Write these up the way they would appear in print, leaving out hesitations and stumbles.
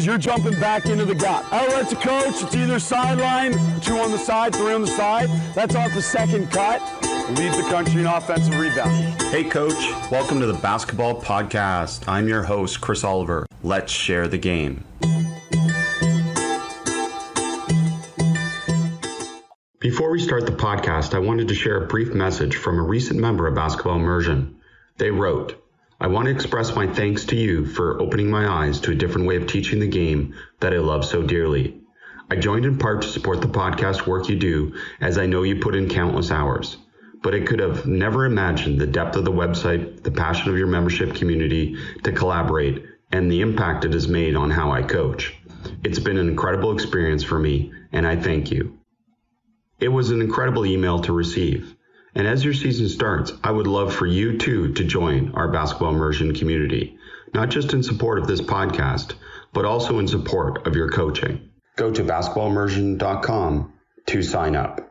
because you're jumping back into the gap. Outlet to coach, it's either sideline, 2 on the side, 3 on the side. That's off the second cut. Leads the country in offensive rebounding. Hey coach, welcome to the Basketball Podcast. I'm your host, Chris Oliver. Let's share the game. Before we start the podcast, I wanted to share a brief message from a recent member of Basketball Immersion. They wrote, I want to express my thanks to you for opening my eyes to a different way of teaching the game that I love so dearly. I joined in part to support the podcast work you do, as I know you put in countless hours. But I could have never imagined the depth of the website, the passion of your membership community to collaborate, and the impact it has made on how I coach. It's been an incredible experience for me, and I thank you. It was an incredible email to receive. And as your season starts, I would love for you too to join our Basketball Immersion community, not just in support of this podcast, but also in support of your coaching. Go to basketballimmersion.com to sign up.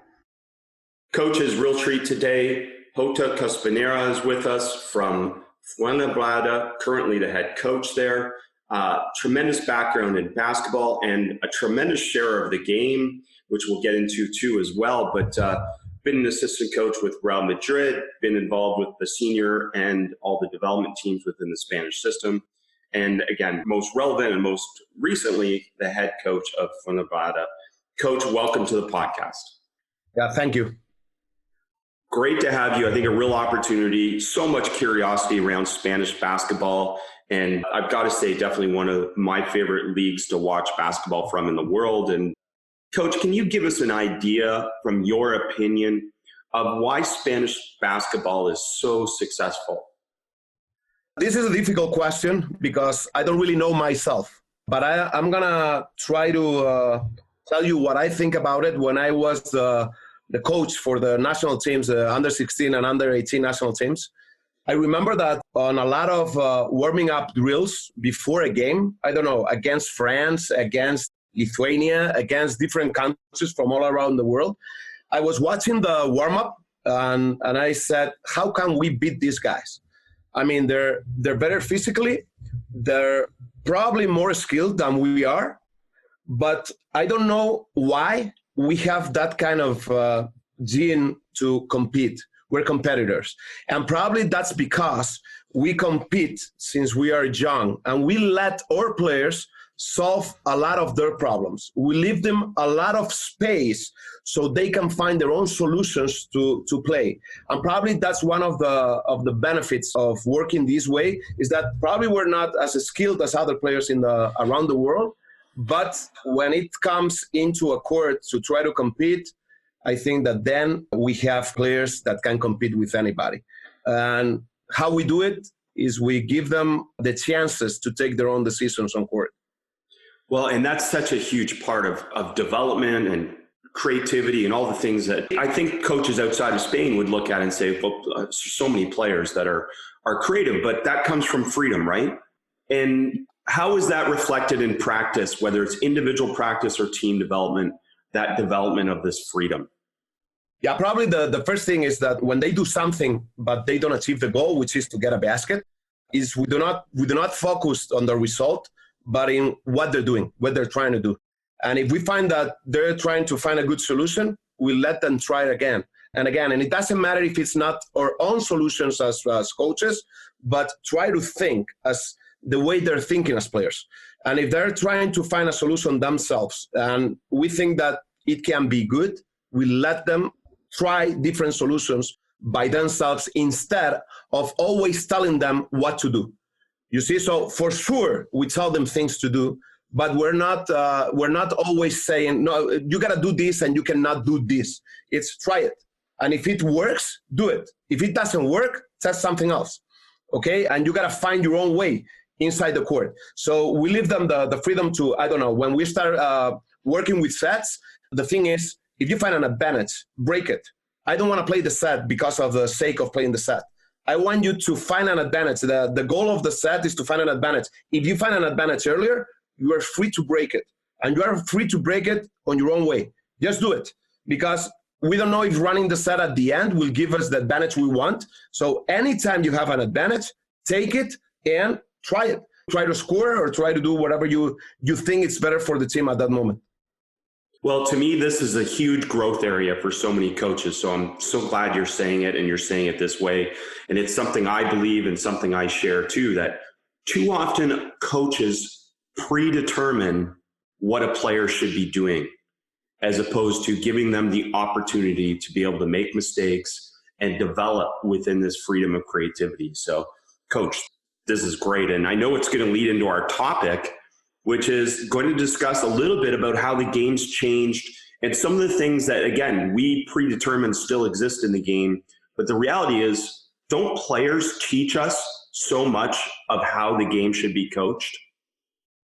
Coach's real treat today, Jota Cuspinera is with us from Fuenlabrada, currently the head coach there. Tremendous background in basketball and a tremendous share of the game, which we'll get into too as well. But been an assistant coach with Real Madrid, been involved with the senior and all the development teams within the Spanish system. And again, most relevant and most recently, the head coach of Fuenlabrada. Coach, welcome to the podcast. Yeah, thank you. Great to have you. I think a real opportunity, so much curiosity around Spanish basketball. And I've got to say, definitely one of my favorite leagues to watch basketball from in the world. And Coach, can you give us an idea from your opinion of why Spanish basketball is so successful? This is a difficult question because I don't really know myself, but I'm going to try to tell you what I think about it. When I was the coach for the national teams, under 16 and under 18 national teams, I remember that on a lot of warming up drills before a game, I don't know, against France, against Lithuania, against different countries from all around the world, I was watching the warm-up and I said, how can we beat these guys? I mean, they're better physically, they're probably more skilled than we are, but I don't know why we have that kind of gene to compete. We're competitors. And probably that's because we compete since we are young and we let our players solve a lot of their problems. We leave them a lot of space so they can find their own solutions to play. And probably that's one of the benefits of working this way, is that probably we're not as skilled as other players around the world, but when it comes into a court to try to compete, I think that then we have players that can compete with anybody. And how we do it is we give them the chances to take their own decisions on court. Well, and that's such a huge part of development and creativity and all the things that I think coaches outside of Spain would look at and say, well, so many players that are creative, but that comes from freedom, right? And how is that reflected in practice, whether it's individual practice or team development, that development of this freedom? Yeah, probably the first thing is that when they do something, but they don't achieve the goal, which is to get a basket, is we do not focus on the result, but in what they're doing, what they're trying to do. And if we find that they're trying to find a good solution, we let them try it again and again. And it doesn't matter if it's not our own solutions as coaches, but try to think as the way they're thinking as players. And if they're trying to find a solution themselves, and we think that it can be good, we let them try different solutions by themselves instead of always telling them what to do. You see, so for sure we tell them things to do, but we're not always saying, no, you got to do this and you cannot do this. It's try it. And if it works, do it. If it doesn't work, test something else. Okay. And you got to find your own way inside the court. So we leave them the freedom to, I don't know, when we start working with sets, the thing is, if you find an advantage, break it. I don't want to play the set because of the sake of playing the set. I want you to find an advantage. The goal of the set is to find an advantage. If you find an advantage earlier, you are free to break it. And you are free to break it on your own way. Just do it. Because we don't know if running the set at the end will give us the advantage we want. So anytime you have an advantage, take it and try it. try to score or try to do whatever you think it's better for the team at that moment. Well, to me, this is a huge growth area for so many coaches. So I'm so glad you're saying it and you're saying it this way. And it's something I believe and something I share too, that too often coaches predetermine what a player should be doing, as opposed to giving them the opportunity to be able to make mistakes and develop within this freedom of creativity. So, Coach, this is great. And I know it's going to lead into our topic, which is going to discuss a little bit about how the game's changed and some of the things that, again, we predetermine still exist in the game. But the reality is, don't players teach us so much of how the game should be coached?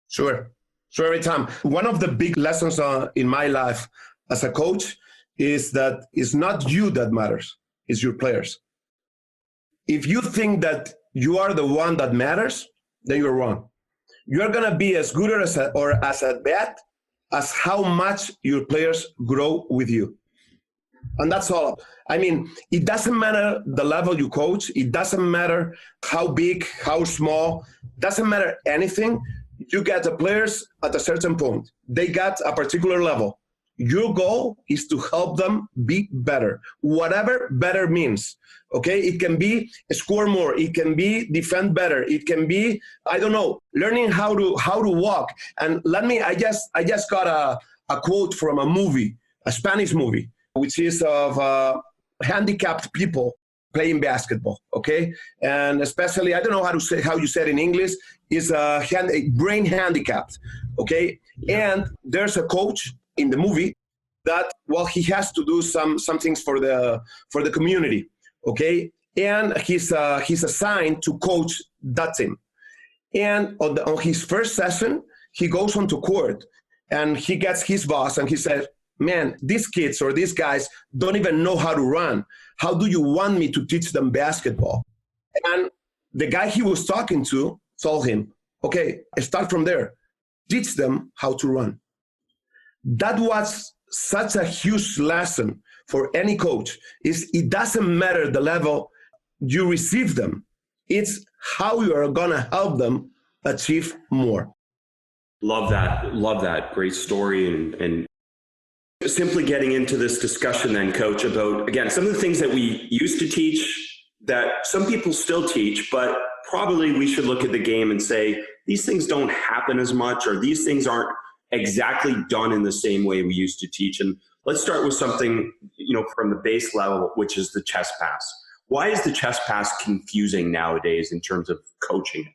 Sure, every time. One of the big lessons in my life as a coach is that it's not you that matters, it's your players. If you think that you are the one that matters, then you're wrong. You're going to be as good or as bad as how much your players grow with you. And that's all. I mean, it doesn't matter the level you coach. It doesn't matter how big, how small. Doesn't matter anything. You get the players at a certain point. They got a particular level. Your goal is to help them be better, whatever better means. Okay, it can be score more. It can be defend better. It can be, I don't know, learning how to walk. And I just got a quote from a movie, a Spanish movie, which is of handicapped people playing basketball. Okay, and especially, I don't know how you said in English, is brain handicapped. Okay, and there's a coach in the movie that, well, he has to do some things for the community, okay? And he's assigned to coach that team. And on his first session, he goes onto court and he gets his boss and he says, man, these kids or these guys don't even know how to run. How do you want me to teach them basketball? And the guy he was talking to told him, okay, start from there. Teach them how to run. That was such a huge lesson for any coach. It doesn't matter the level you receive them. It's how you are going to help them achieve more. Love that. Great story. And simply getting into this discussion then, Coach, about, again, some of the things that we used to teach that some people still teach, but probably we should look at the game and say, these things don't happen as much, or these things aren't exactly done in the same way we used to teach. And let's start with something, from the base level, which is the chest pass. Why is the chest pass confusing nowadays in terms of coaching?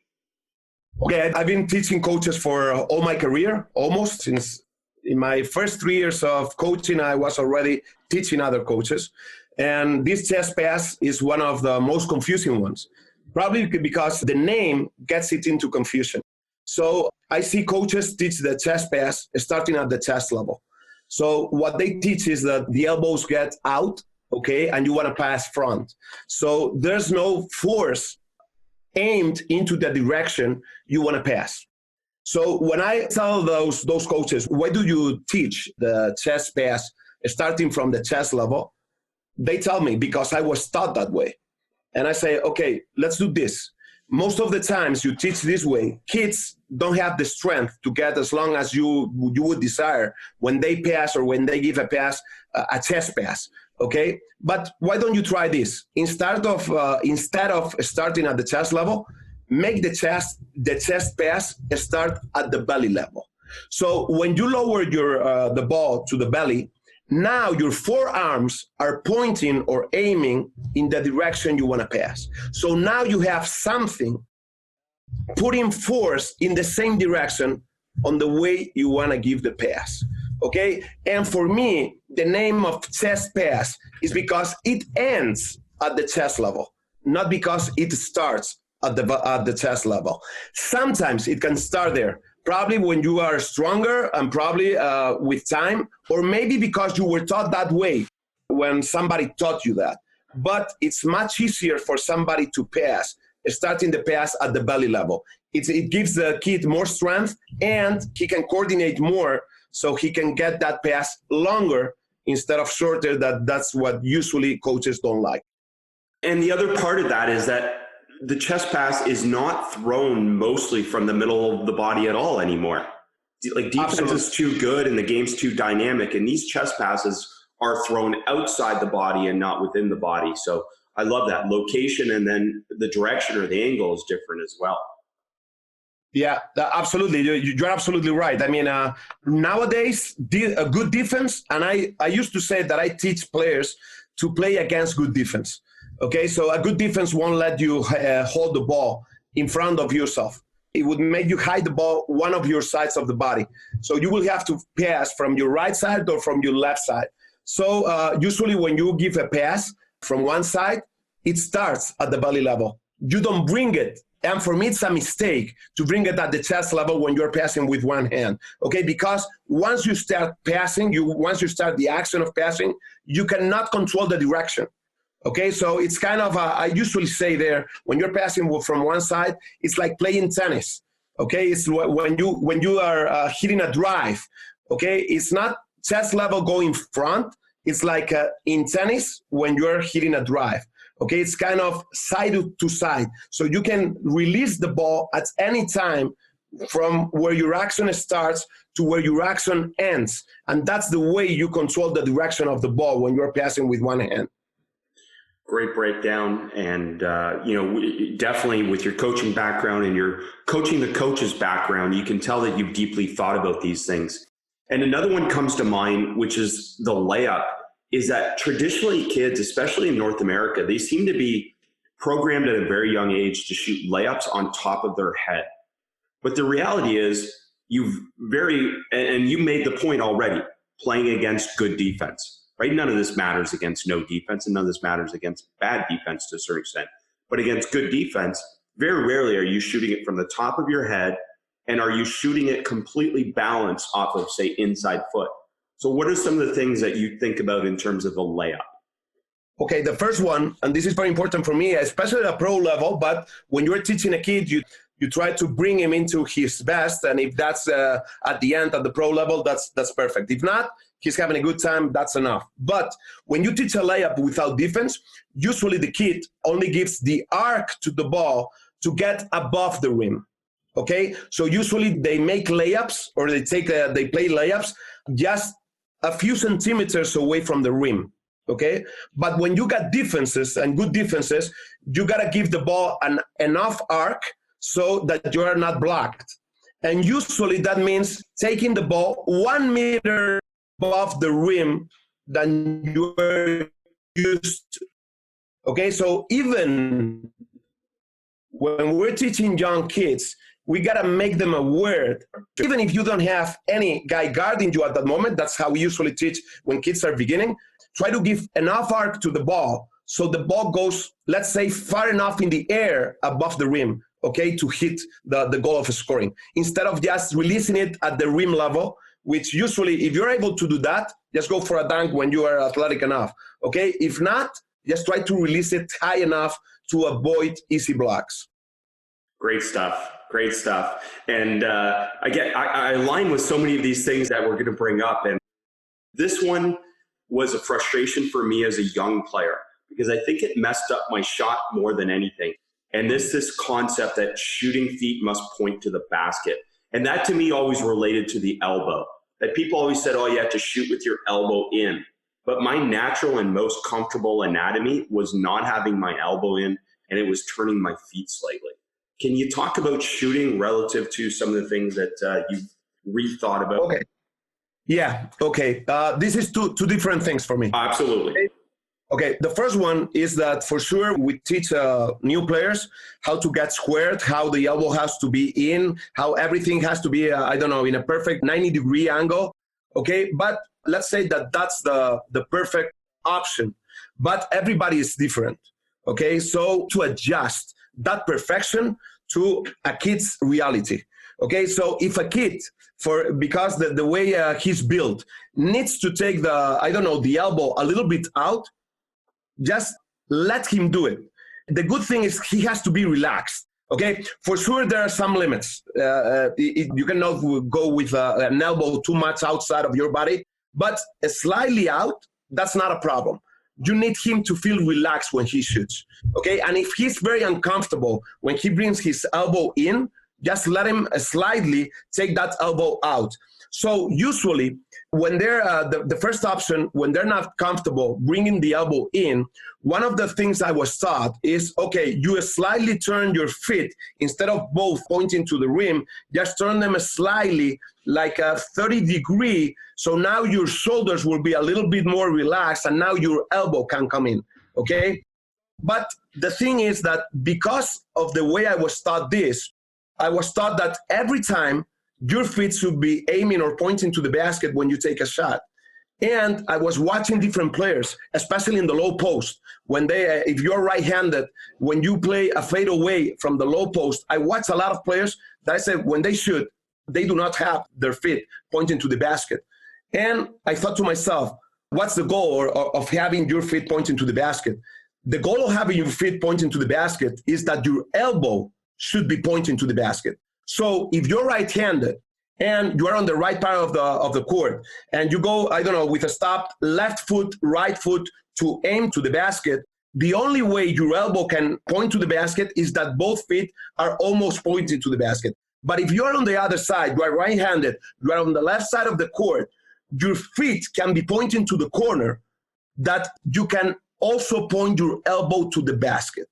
Okay, I've been teaching coaches for all my career, almost since in my first 3 years of coaching, I was already teaching other coaches. And this chest pass is one of the most confusing ones, probably because the name gets it into confusion. So I see coaches teach the chest pass starting at the chest level. So what they teach is that the elbows get out, okay, and you want to pass front. So there's no force aimed into the direction you want to pass. So when I tell those coaches, why do you teach the chest pass starting from the chest level? They tell me, because I was taught that way. And I say, okay, let's do this. Most of the times you teach this way, kids don't have the strength to get as long as you would desire when they pass or when they give a pass, a chest pass, okay? But why don't you try this? Instead of starting at the chest level, make the chest pass start at the belly level. So when you lower the ball to the belly, now your forearms are pointing or aiming in the direction you want to pass. So now you have something putting force in the same direction on the way you want to give the pass. Okay? And for me, the name of chest pass is because it ends at the chest level, not because it starts at the chest level. Sometimes it can start there, probably when you are stronger and probably with time, or maybe because you were taught that way when somebody taught you that. But it's much easier for somebody to pass, starting the pass at the belly level. It gives the kid more strength and he can coordinate more so he can get that pass longer instead of shorter. That's what usually coaches don't like. And the other part of that is that the chest pass is not thrown mostly from the middle of the body at all anymore. Like defense is too good and the game's too dynamic, and these chest passes are thrown outside the body and not within the body. So I love that location, and then the direction or the angle is different as well. Yeah, absolutely. You're absolutely right. I mean, nowadays, a good defense, and I used to say that I teach players to play against good defense. Okay, so a good defense won't let you hold the ball in front of yourself. It would make you hide the ball one of your sides of the body. So you will have to pass from your right side or from your left side. So usually when you give a pass from one side, it starts at the belly level. You don't bring it. And for me, it's a mistake to bring it at the chest level when you're passing with one hand, okay? Because once you start passing, once you start the action of passing, you cannot control the direction, okay? So it's kind of, I usually say there, when you're passing from one side, it's like playing tennis, okay? It's when you are hitting a drive, okay? It's not chest level going front. It's like in tennis when you're hitting a drive. Okay, it's kind of side to side. So you can release the ball at any time from where your action starts to where your action ends. And that's the way you control the direction of the ball when you're passing with one hand. Great breakdown. And, definitely with your coaching background and your coaching the coach's background, you can tell that you've deeply thought about these things. And another one comes to mind, which is the layup. Is that traditionally kids, especially in North America, they seem to be programmed at a very young age to shoot layups on top of their head. But the reality is you made the point already, playing against good defense, right? None of this matters against no defense, and none of this matters against bad defense to a certain extent. But against good defense, very rarely are you shooting it from the top of your head, and are you shooting it completely balanced off of, say, inside foot? So what are some of the things that you think about in terms of a layup? Okay, the first one, and this is very important for me, especially at a pro level, but when you're teaching a kid, you try to bring him into his best, and if that's at the end at the pro level, that's perfect. If not, he's having a good time, that's enough. But when you teach a layup without defense, usually the kid only gives the arc to the ball to get above the rim. Okay, so usually they make layups, or they play layups just a few centimeters away from the rim, okay? But when you got defenses and good defenses, you gotta give the ball enough arc so that you are not blocked. And usually that means taking the ball 1 meter above the rim than you are used to, okay? So even when we're teaching young kids, we got to make them aware. Even if you don't have any guy guarding you at that moment, that's how we usually teach when kids are beginning. Try to give enough arc to the ball so the ball goes, let's say, far enough in the air above the rim, okay, to hit the goal of scoring. Instead of just releasing it at the rim level, which usually, if you're able to do that, just go for a dunk when you are athletic enough, okay? If not, just try to release it high enough to avoid easy blocks. Great stuff. Great stuff. And I align with so many of these things that we're going to bring up. And this one was a frustration for me as a young player because I think it messed up my shot more than anything. And this concept that shooting feet must point to the basket. And that to me always related to the elbow. That people always said, oh, you have to shoot with your elbow in. But my natural and most comfortable anatomy was not having my elbow in, and it was turning my feet slightly. Can you talk about shooting relative to some of the things that you've rethought about? Okay. Yeah. Okay. This is two different things for me. Absolutely. Okay. The first one is that for sure we teach new players how to get squared, how the elbow has to be in, how everything has to be, in a perfect 90-degree angle. Okay. But let's say that that's the perfect option. But everybody is different. Okay. So to adjust that perfection to a kid's reality. Okay, so if a kid, because the way he's built, needs to take the elbow a little bit out, just let him do it. The good thing is he has to be relaxed. Okay, for sure there are some limits. You cannot go with an elbow too much outside of your body, but slightly out, that's not a problem. you need him to feel relaxed when he shoots, okay? And if he's very uncomfortable when he brings his elbow in, just let him slightly take that elbow out. So usually when they're the first option, when they're not comfortable bringing the elbow in, one of the things I was taught is, okay, you slightly turn your feet instead of both pointing to the rim, just turn them slightly like a 30-degree. So now your shoulders will be a little bit more relaxed and now your elbow can come in, okay? But the thing is that because of the way I was taught this, I was taught that every time your feet should be aiming or pointing to the basket when you take a shot. And I was watching different players, especially in the low post. When they, if you're right-handed, when you play a fadeaway from the low post, I watch a lot of players that I said when they shoot, they do not have their feet pointing to the basket. And I thought to myself, what's the goal of having your feet pointing to the basket? The goal of having your feet pointing to the basket is that your elbow should be pointing to the basket. So if you're right-handed and you're on the right part of the court and you go, I don't know, with a stopped left foot, right foot to aim to the basket, the only way your elbow can point to the basket is that both feet are almost pointing to the basket. But if you're on the other side, you are right-handed, you are on the left side of the court, your feet can be pointing to the corner, that you can also point your elbow to the basket.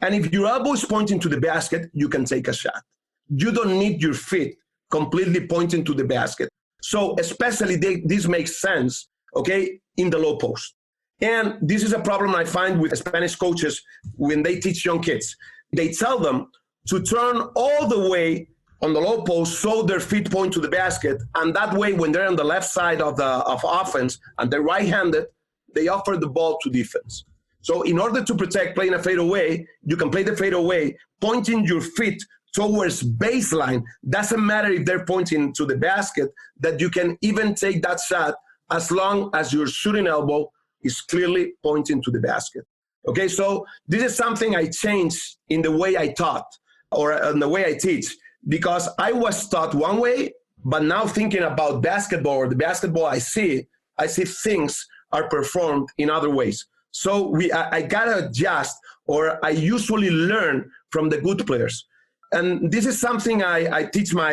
And if your elbow is pointing to the basket, you can take a shot. You don't need your feet completely pointing to the basket. So especially this makes sense, okay, in the low post. And this is a problem I find with Spanish coaches when they teach young kids. They tell them to turn all the way on the low post so their feet point to the basket. And that way, when they're on the left side of offense and they're right-handed, they offer the ball to defense. So in order to protect playing a fadeaway, you can play the fadeaway, pointing your feet towards baseline. Doesn't matter if they're pointing to the basket, that you can even take that shot as long as your shooting elbow is clearly pointing to the basket. Okay, so this is something I changed in the way I taught or in the way I teach, because I was taught one way, but now thinking about basketball or the basketball I see things are performed in other ways. So I gotta adjust, or I usually learn from the good players. And this is something I teach my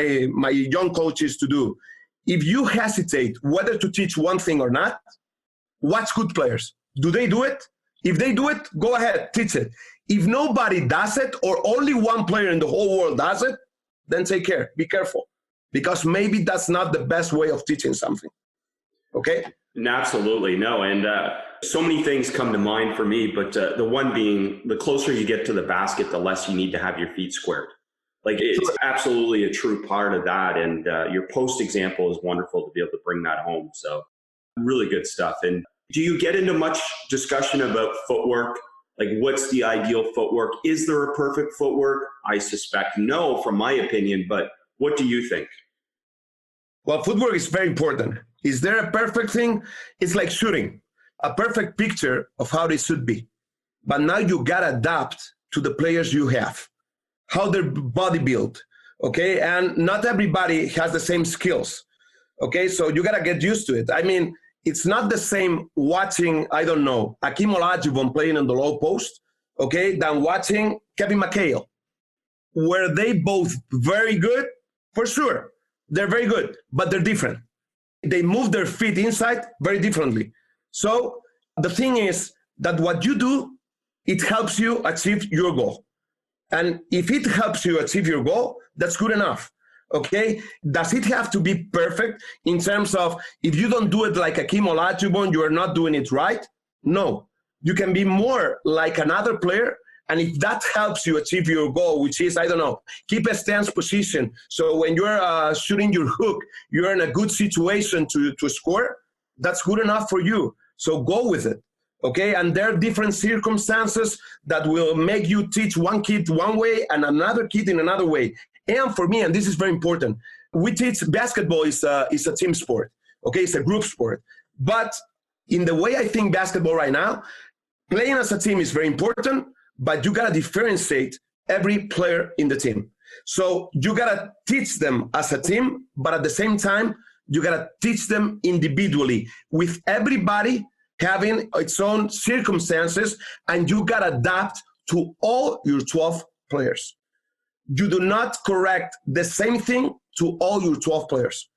young coaches to do. If you hesitate whether to teach one thing or not, watch good players. Do they do it? If they do it, go ahead, teach it. If nobody does it, or only one player in the whole world does it, then take care, be careful. Because maybe that's not the best way of teaching something, okay? Absolutely, no. And so many things come to mind for me, but the one being, the closer you get to the basket, the less you need to have your feet squared. Like, it's absolutely a true part of that. And your post example is wonderful to be able to bring that home. So really good stuff. And do you get into much discussion about footwork? Like, what's the ideal footwork? Is there a perfect footwork? I suspect no, from my opinion, but what do you think? Well, footwork is very important. Is there a perfect thing? It's like shooting, a perfect picture of how they should be. But now you got to adapt to the players you have, how their body built, okay? And not everybody has the same skills, okay? So you got to get used to it. I mean, it's not the same watching, I don't know, Akeem Olajuwon playing in the low post, okay, than watching Kevin McHale. Were they both very good? For sure. They're very good, but they're different. They move their feet inside very differently. So the thing is that what you do, it helps you achieve your goal. And if it helps you achieve your goal, that's good enough. Okay? Does it have to be perfect in terms of if you don't do it like Akeem Olajuwon, you are not doing it right? No. You can be more like another player. And if that helps you achieve your goal, which is, I don't know, keep a stance position. So when you're shooting your hook, you're in a good situation to score, that's good enough for you. So go with it, okay? And there are different circumstances that will make you teach one kid one way and another kid in another way. And for me, and this is very important, we teach basketball is a team sport, okay? It's a group sport. But in the way I think basketball right now, playing as a team is very important, but you gotta differentiate every player in the team. So you gotta teach them as a team, but at the same time, you gotta teach them individually with everybody having its own circumstances, and you got to adapt to all your 12 players. You do not correct the same thing to all your 12 players.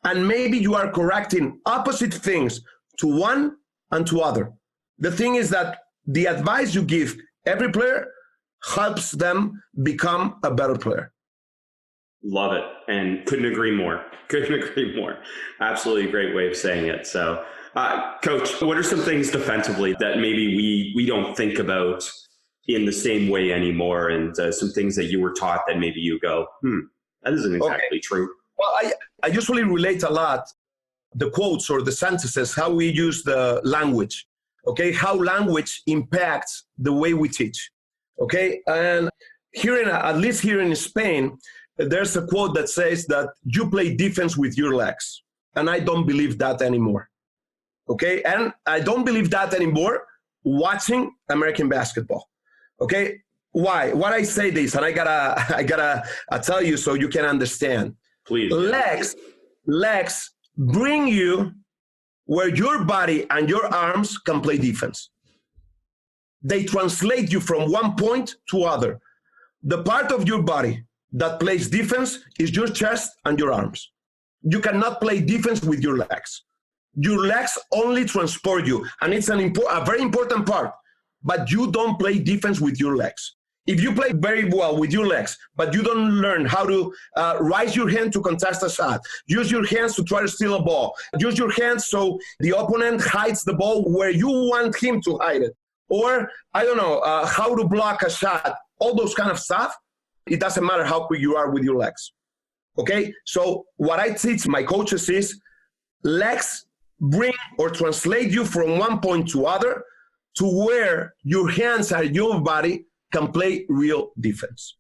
And maybe you are correcting opposite things to one and to other. The thing is that the advice you give every player helps them become a better player. Love it. And couldn't agree more. Couldn't agree more. Absolutely a great way of saying it. So, Coach, what are some things defensively that maybe we don't think about in the same way anymore? And some things that you were taught that maybe you go, that isn't exactly true. Well, I usually relate a lot the quotes or the sentences, how we use the language, okay? How language impacts the way we teach, okay? And at least here in Spain, there's a quote that says that you play defense with your legs. And I don't believe that anymore, okay? And I don't believe that anymore watching American basketball, okay? Why? Why I say this, and I gotta tell you so you can understand. Please. Legs bring you where your body and your arms can play defense. They translate you from one point to other. The part of your body that plays defense is your chest and your arms. You cannot play defense with your legs. Your legs only transport you, and it's a very important part, but you don't play defense with your legs. If you play very well with your legs, but you don't learn how to raise your hand to contest a shot, use your hands to try to steal a ball, use your hands so the opponent hides the ball where you want him to hide it, or, I don't know, how to block a shot, all those kind of stuff, it doesn't matter how quick you are with your legs, okay? So what I teach my coaches is legs bring or translate you from one point to other to where your hands and your body can play real defense.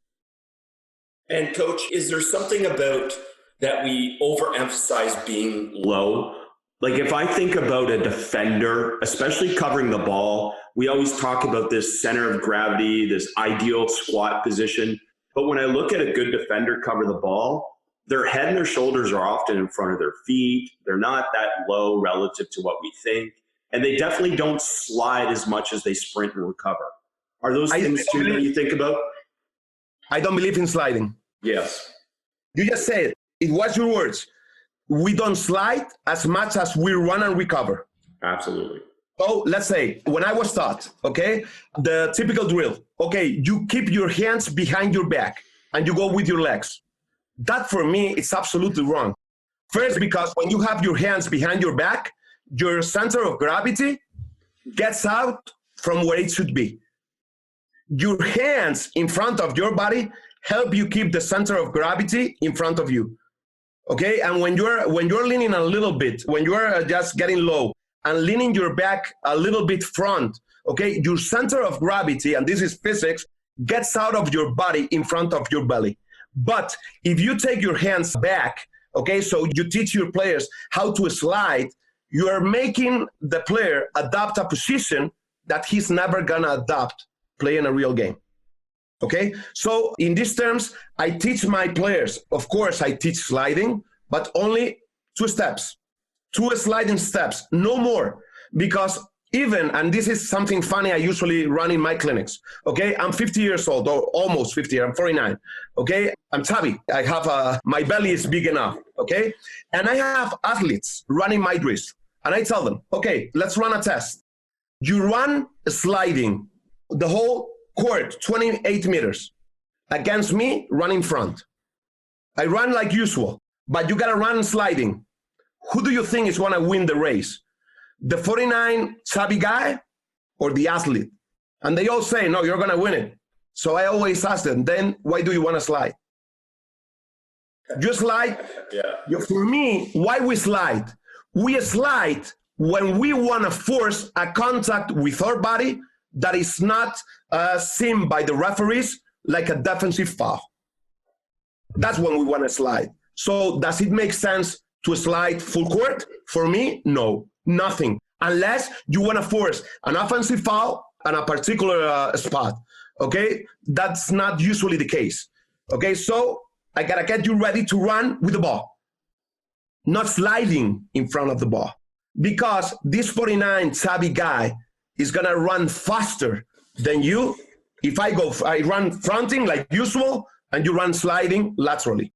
And Coach, is there something about that we overemphasize being low? Like if I think about a defender, especially covering the ball, we always talk about this center of gravity, this ideal squat position. But when I look at a good defender cover the ball, their head and their shoulders are often in front of their feet. They're not that low relative to what we think. And they definitely don't slide as much as they sprint and recover. Are those things too that you think about? I don't believe in sliding. Yes. You just said it was your words. We don't slide as much as we run and recover. Absolutely. So let's say when I was taught, okay, the typical drill, okay, you keep your hands behind your back and you go with your legs. That for me, it's absolutely wrong. First, because when you have your hands behind your back, your center of gravity gets out from where it should be. Your hands in front of your body help you keep the center of gravity in front of you, okay? And when you're leaning a little bit, when you're just getting low and leaning your back a little bit front, okay, your center of gravity, and this is physics, gets out of your body in front of your belly. But if you take your hands back, okay, so you teach your players how to slide, you are making the player adopt a position that he's never gonna adopt playing a real game, okay? So in these terms, I teach my players, of course I teach sliding, but only 2 steps, 2 sliding steps, no more. Because even, and this is something funny I usually run in my clinics, okay? I'm 50 years old, or almost 50, I'm 49, okay? I'm chubby, I have my belly is big enough, okay? And I have athletes running my drills, and I tell them, okay, let's run a test. You run sliding the whole court, 28 meters, against me running front. I run like usual, but you gotta run sliding. Who do you think is gonna win the race? The 49 chubby guy or the athlete? And they all say, no, you're gonna win it. So I always ask them, then why do you wanna slide? You slide, for me, why we slide? We slide when we wanna force a contact with our body that is not seen by the referees like a defensive foul. That's when we want to slide. So does it make sense to slide full court? For me, no, nothing. Unless you want to force an offensive foul on a particular spot, okay? That's not usually the case, okay? So I got to get you ready to run with the ball, not sliding in front of the ball. because this 49 savvy guy is going to run faster than you if I run fronting like usual and you run sliding laterally.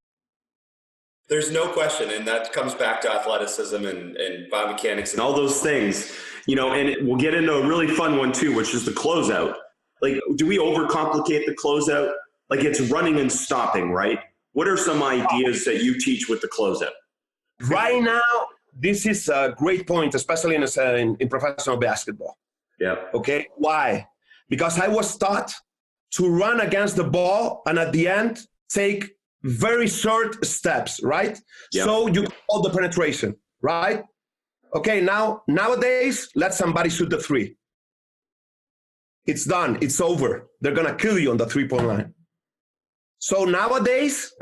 There's no question, and that comes back to athleticism and biomechanics and all those things, you know, and we'll get into a really fun one too, which is the closeout. Like, do we overcomplicate the closeout? Like, it's running and stopping, right? What are some ideas that you teach with the closeout? Right now, this is a great point, especially in professional basketball. Yeah. Okay. Why? Because I was taught to run against the ball and at the end take very short steps, right? Yep. So you call the penetration, right? Okay, nowadays, let somebody shoot the three. It's done. It's over. They're going to kill you on the three-point line. So nowadays,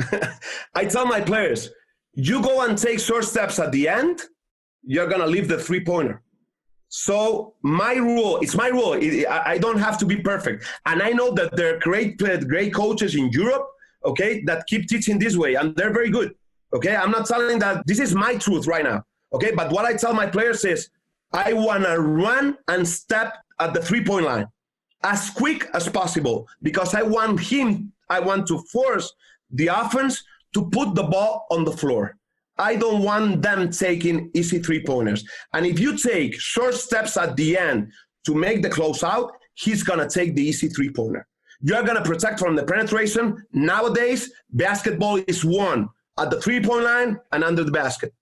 I tell my players, you go and take short steps at the end, you're going to leave the three-pointer. So my rule, it's my rule. I don't have to be perfect. And I know that there are great coaches in Europe, okay, that keep teaching this way, and they're very good, okay? I'm not telling that this is my truth right now, okay? But what I tell my players is I want to run and step at the three-point line as quick as possible because I want to force the offense to put the ball on the floor. I don't want them taking easy three-pointers. And if you take short steps at the end to make the closeout, he's going to take the easy three-pointer. You're going to protect from the penetration. Nowadays, basketball is won at the three-point line and under the basket.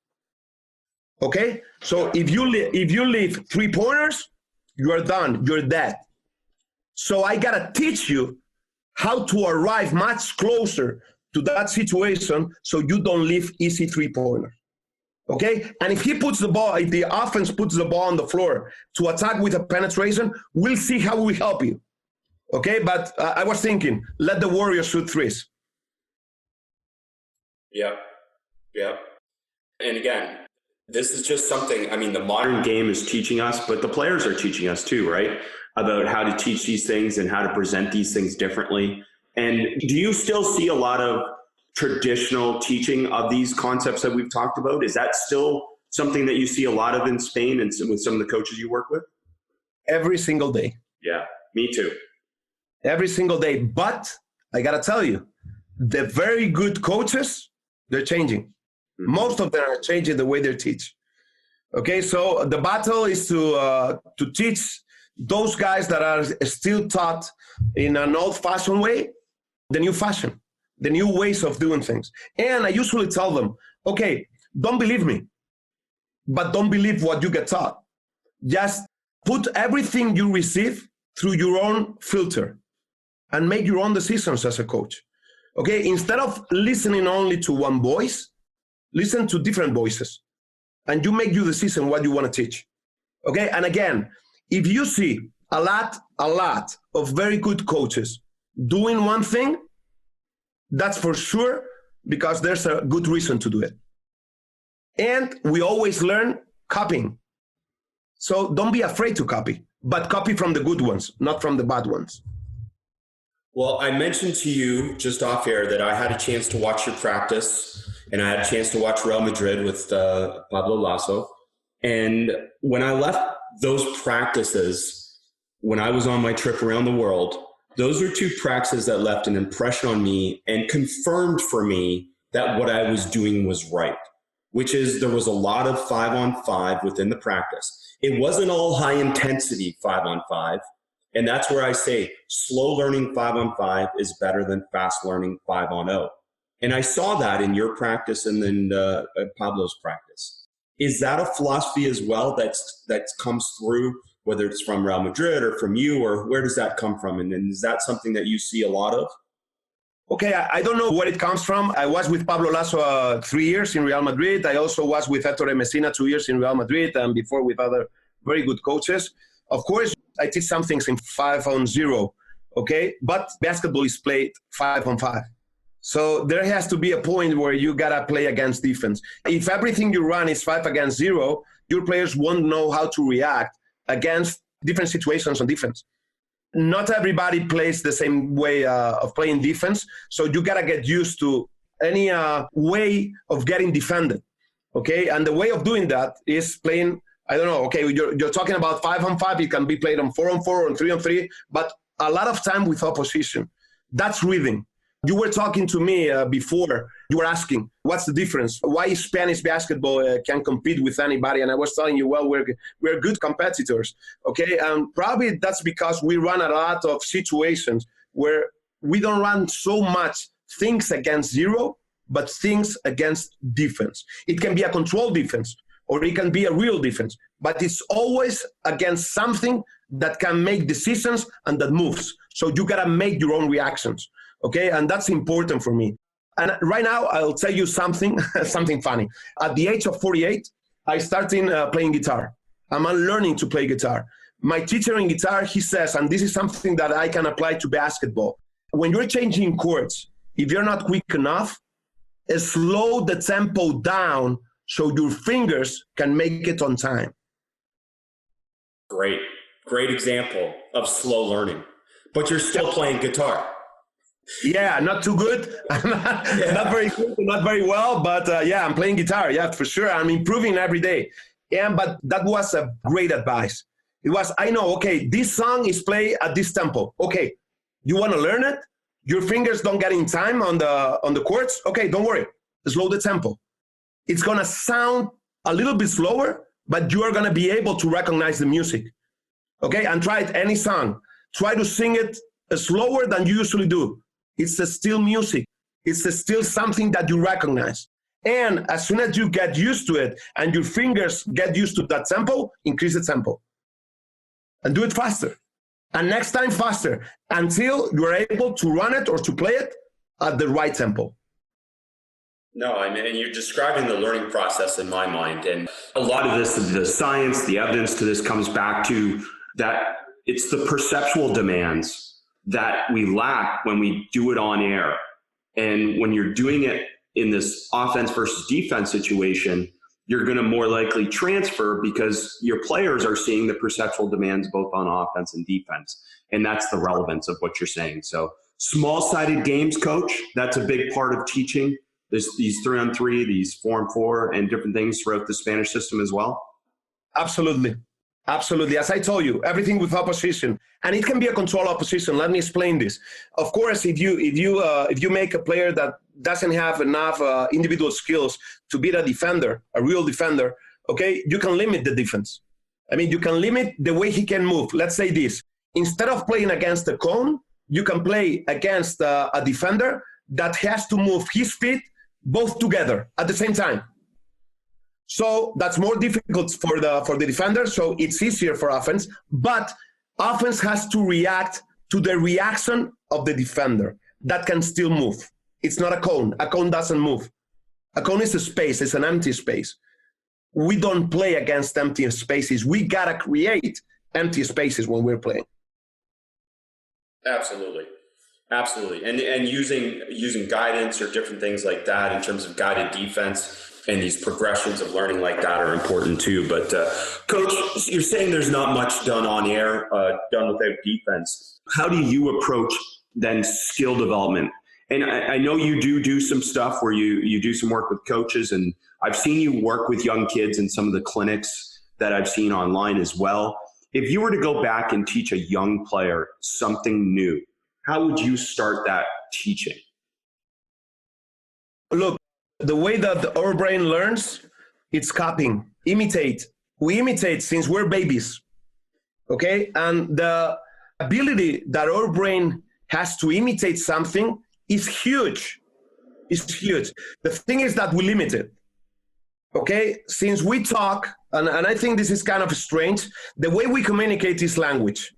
Okay? So if you leave three-pointers, you're done. You're dead. So I got to teach you how to arrive much closer to that situation so you don't leave easy three-pointers. Okay? And if the offense puts the ball on the floor to attack with a penetration, we'll see how we help you. Okay, but I was thinking, let the Warriors shoot threes. Yep. And again, this is just something, I mean, the modern game is teaching us, but the players are teaching us too, right? About how to teach these things and how to present these things differently. And do you still see a lot of traditional teaching of these concepts that we've talked about? Is that still something that you see a lot of in Spain and with some of the coaches you work with? Every single day. Yeah, me too. Every single day. But I got to tell you, the very good coaches, they're changing. Mm-hmm. Most of them are changing the way they teach. Okay, so the battle is to teach those guys that are still taught in an old-fashioned way, the new fashion, the new ways of doing things. And I usually tell them, okay, don't believe me, but don't believe what you get taught. Just put everything you receive through your own filter and make your own decisions as a coach. Okay, instead of listening only to one voice, listen to different voices and you make your decision what you want to teach. Okay, and again, if you see a lot of very good coaches doing one thing, that's for sure because there's a good reason to do it. And we always learn copying. So don't be afraid to copy, but copy from the good ones, not from the bad ones. Well, I mentioned to you just off air that I had a chance to watch your practice and I had a chance to watch Real Madrid with Pablo Lasso. And when I left those practices, when I was on my trip around the world, those are two practices that left an impression on me and confirmed for me that what I was doing was right, which is there was a lot of 5-on-5 within the practice. It wasn't all high intensity 5-on-5. And that's where I say slow learning 5-on-5 is better than fast learning 5-on-0. And I saw that in your practice and then Pablo's practice. Is that a philosophy as well that comes through, whether it's from Real Madrid or from you, or where does that come from? And is that something that you see a lot of? Okay, I don't know where it comes from. I was with Pablo Lasso 3 years in Real Madrid. I also was with Ettore Messina 2 years in Real Madrid and before with other very good coaches. Of course, I teach some things in 5-on-0, okay? But basketball is played 5-on-5. So there has to be a point where you got to play against defense. If everything you run is 5-against-0, your players won't know how to react against different situations on defense. Not everybody plays the same way of playing defense, so you got to get used to any way of getting defended, okay? And the way of doing that is playing I don't know, okay, you're talking about 5-on-5, it can be played on 4-on-4 or 3-on-3, but a lot of time with opposition. That's reading. You were talking to me before, you were asking, what's the difference? Why Spanish basketball can compete with anybody? And I was telling you, well, we're good competitors, okay? Probably that's because we run a lot of situations where we don't run so much things against zero, but things against defense. It can be a controlled defense, or it can be a real defense, but it's always against something that can make decisions and that moves. So you gotta make your own reactions, okay? And that's important for me. And right now, I'll tell you something, something funny. At the age of 48, I started playing guitar. I'm learning to play guitar. My teacher in guitar, he says, and this is something that I can apply to basketball. When you're changing chords, if you're not quick enough, slow the tempo down so your fingers can make it on time. Great example of slow learning. But you're still playing guitar. Yeah, not too good. Not very good, not very well, but yeah, I'm playing guitar. Yeah, for sure. I'm improving every day. Yeah, but that was a great advice. It was, I know, okay, this song is played at this tempo. Okay, you want to learn it? Your fingers don't get in time on the chords? Okay, don't worry. Slow the tempo. It's going to sound a little bit slower, but you are going to be able to recognize the music. Okay, and try it any song. Try to sing it slower than you usually do. It's still music. It's still something that you recognize. And as soon as you get used to it and your fingers get used to that tempo, increase the tempo. And do it faster. And next time faster until you're able to run it or to play it at the right tempo. No, I mean, and you're describing the learning process in my mind. And a lot of this, the science, the evidence to this comes back to that it's the perceptual demands that we lack when we do it on air. And when you're doing it in this offense versus defense situation, you're going to more likely transfer because your players are seeing the perceptual demands both on offense and defense. And that's the relevance of what you're saying. So small-sided games, coach, that's a big part of teaching these 3-on-3, these 4-on-4, and different things throughout the Spanish system as well? Absolutely. Absolutely. As I told you, everything with opposition, and it can be a control opposition. Let me explain this. Of course, if you make a player that doesn't have enough individual skills to be a defender, a real defender, okay, you can limit the defense. I mean, you can limit the way he can move. Let's say this: instead of playing against a cone, you can play against a defender that has to move his feet both together at the same time. So that's more difficult for the defender, so it's easier for offense, but offense has to react to the reaction of the defender that can still move. It's not a cone. A cone doesn't move. A cone is a space. It's an empty space. We don't play against empty spaces. We gotta create empty spaces when we're playing. Absolutely. Absolutely. And using guidance or different things like that in terms of guided defense and these progressions of learning like that are important too. But Coach, you're saying there's not much done on air, done without defense. How do you approach then skill development? And I know you do some stuff where you do some work with coaches, and I've seen you work with young kids in some of the clinics that I've seen online as well. If you were to go back and teach a young player something new, how would you start that teaching? Look, the way that our brain learns, it's copying, imitate. We imitate since we're babies, okay? And the ability that our brain has to imitate something is huge. It's huge. The thing is that we limit it, okay? Since we talk, and I think this is kind of strange, the way we communicate is language,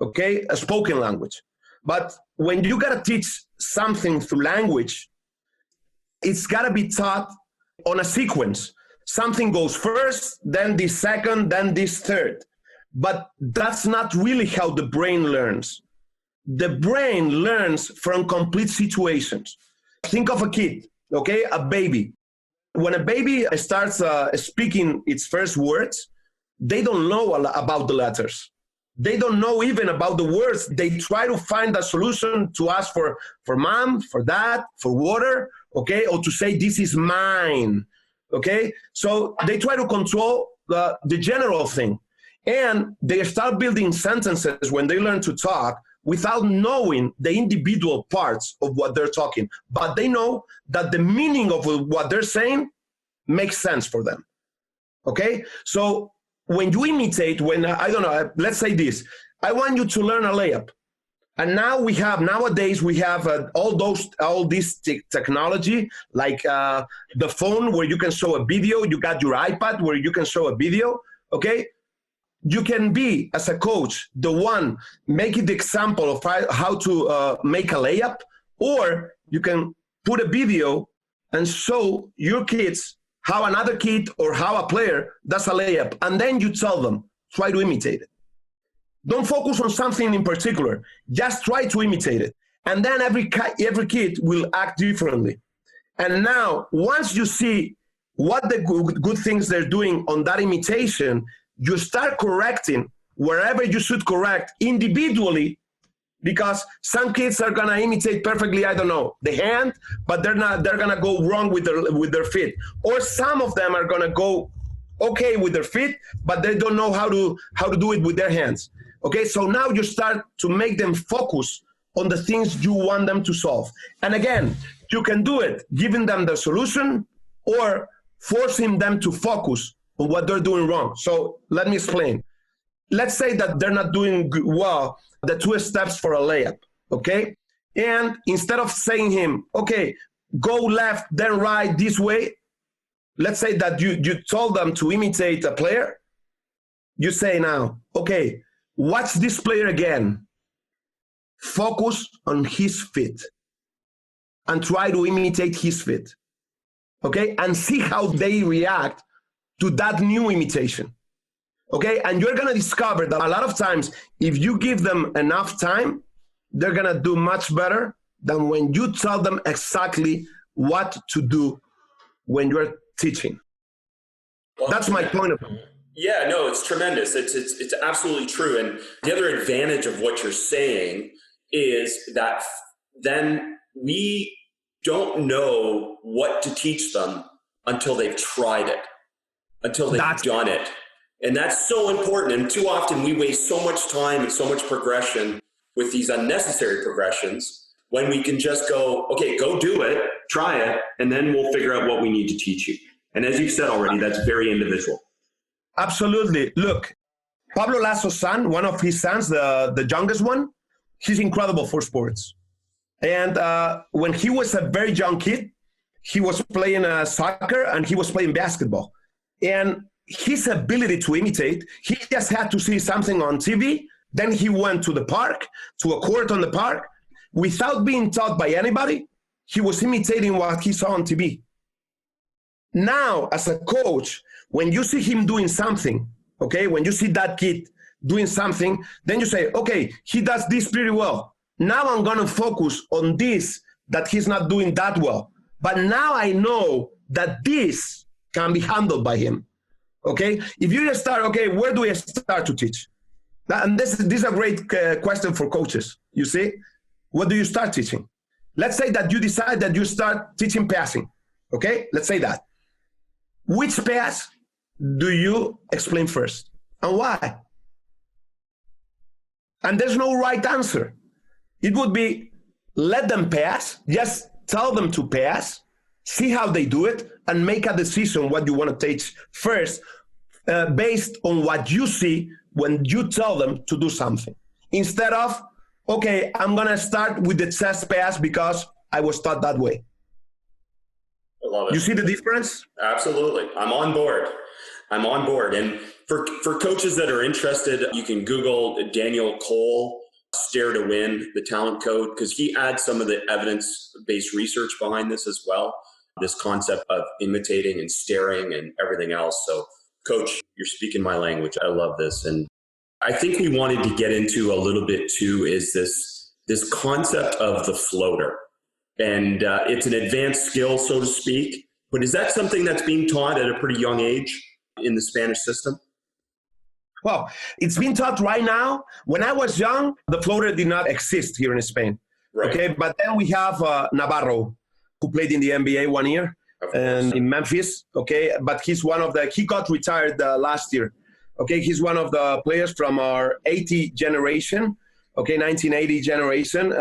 okay? A spoken language. But when you gotta teach something through language, it's gotta be taught on a sequence. Something goes first, then this second, then this third. But that's not really how the brain learns. The brain learns from complete situations. Think of a kid, okay? A baby. When a baby starts speaking its first words, they don't know about the letters. They don't know even about the words. They try to find a solution to ask for mom, for dad, for water, okay? Or to say, this is mine, okay? So they try to control the general thing. And they start building sentences when they learn to talk without knowing the individual parts of what they're talking. But they know that the meaning of what they're saying makes sense for them. Okay? So when you imitate, let's say this, I want you to learn a layup. And nowadays we have all this technology, like the phone where you can show a video. You got your iPad where you can show a video. Okay, you can be, as a coach, the one making the example of how to make a layup, or you can put a video and show your kids how another kid or how a player does a layup, and then you tell them, try to imitate it. Don't focus on something in particular. Just try to imitate it. And then every kid will act differently. And now, once you see what the good things they're doing on that imitation, you start correcting wherever you should correct individually, because some kids are going to imitate perfectly, I don't know, the hand, but they're going to go wrong with their feet. Or some of them are going to go okay with their feet, but they don't know how to do it with their hands. Okay, so now you start to make them focus on the things you want them to solve. And again, you can do it giving them the solution or forcing them to focus on what they're doing wrong. So let me explain. Let's say that they're not doing well the 2 steps for a layup, okay? And instead of saying him, okay, go left, then right, this way, let's say that you told them to imitate a player. You say now, okay, watch this player again. Focus on his feet and try to imitate his feet, okay? And see how they react to that new imitation, okay? And you're gonna discover that a lot of times, if you give them enough time, they're gonna do much better than when you tell them exactly what to do when you're teaching. Well, that's my point of view. Yeah, no, it's tremendous. It's absolutely true. And the other advantage of what you're saying is that then we don't know what to teach them until they've tried it, until they've done it. And that's so important. And too often we waste so much time and so much progression with these unnecessary progressions when we can just go, okay, go do it, try it, and then we'll figure out what we need to teach you. And as you've said already, that's very individual. Absolutely. Look, Pablo Lasso's son, one of his sons, the youngest one, he's incredible for sports. And when he was a very young kid, he was playing soccer and he was playing basketball. And his ability to imitate, he just had to see something on TV. Then he went to the park, to a court on the park. Without being taught by anybody, he was imitating what he saw on TV. Now, as a coach, when you see him doing something, okay, when you see that kid doing something, then you say, okay, he does this pretty well. Now I'm going to focus on this that he's not doing that well. But now I know that this can be handled by him, okay? If you just start, okay, where do I start to teach? And this is a great question for coaches, you see? What do you start teaching? Let's say that you decide that you start teaching passing, okay? Let's say that. Which pass do you explain first and why? And there's no right answer. It would be let them pass, just tell them to pass, see how they do it, and make a decision what you want to teach first based on what you see when you tell them to do something. Instead of, okay, I'm going to start with the chest pass because I was taught that way. I love it. You see the difference? Absolutely. I'm on board. And for coaches that are interested, you can Google Daniel Cole, Stare to Win, the talent code, because he adds some of the evidence-based research behind this as well, this concept of imitating and staring and everything else. So, Coach, you're speaking my language. I love this. And I think we wanted to get into a little bit too is this concept of the floater. And it's an advanced skill, so to speak. But is that something that's being taught at a pretty young age in the Spanish system? Well, it's been taught right now. When I was young, the floater did not exist here in Spain. Right. Okay, but then we have Navarro, who played in the NBA 1 year. and in Memphis, okay? But he got retired last year, okay? He's one of the players from our 80 generation, okay, 1980 generation.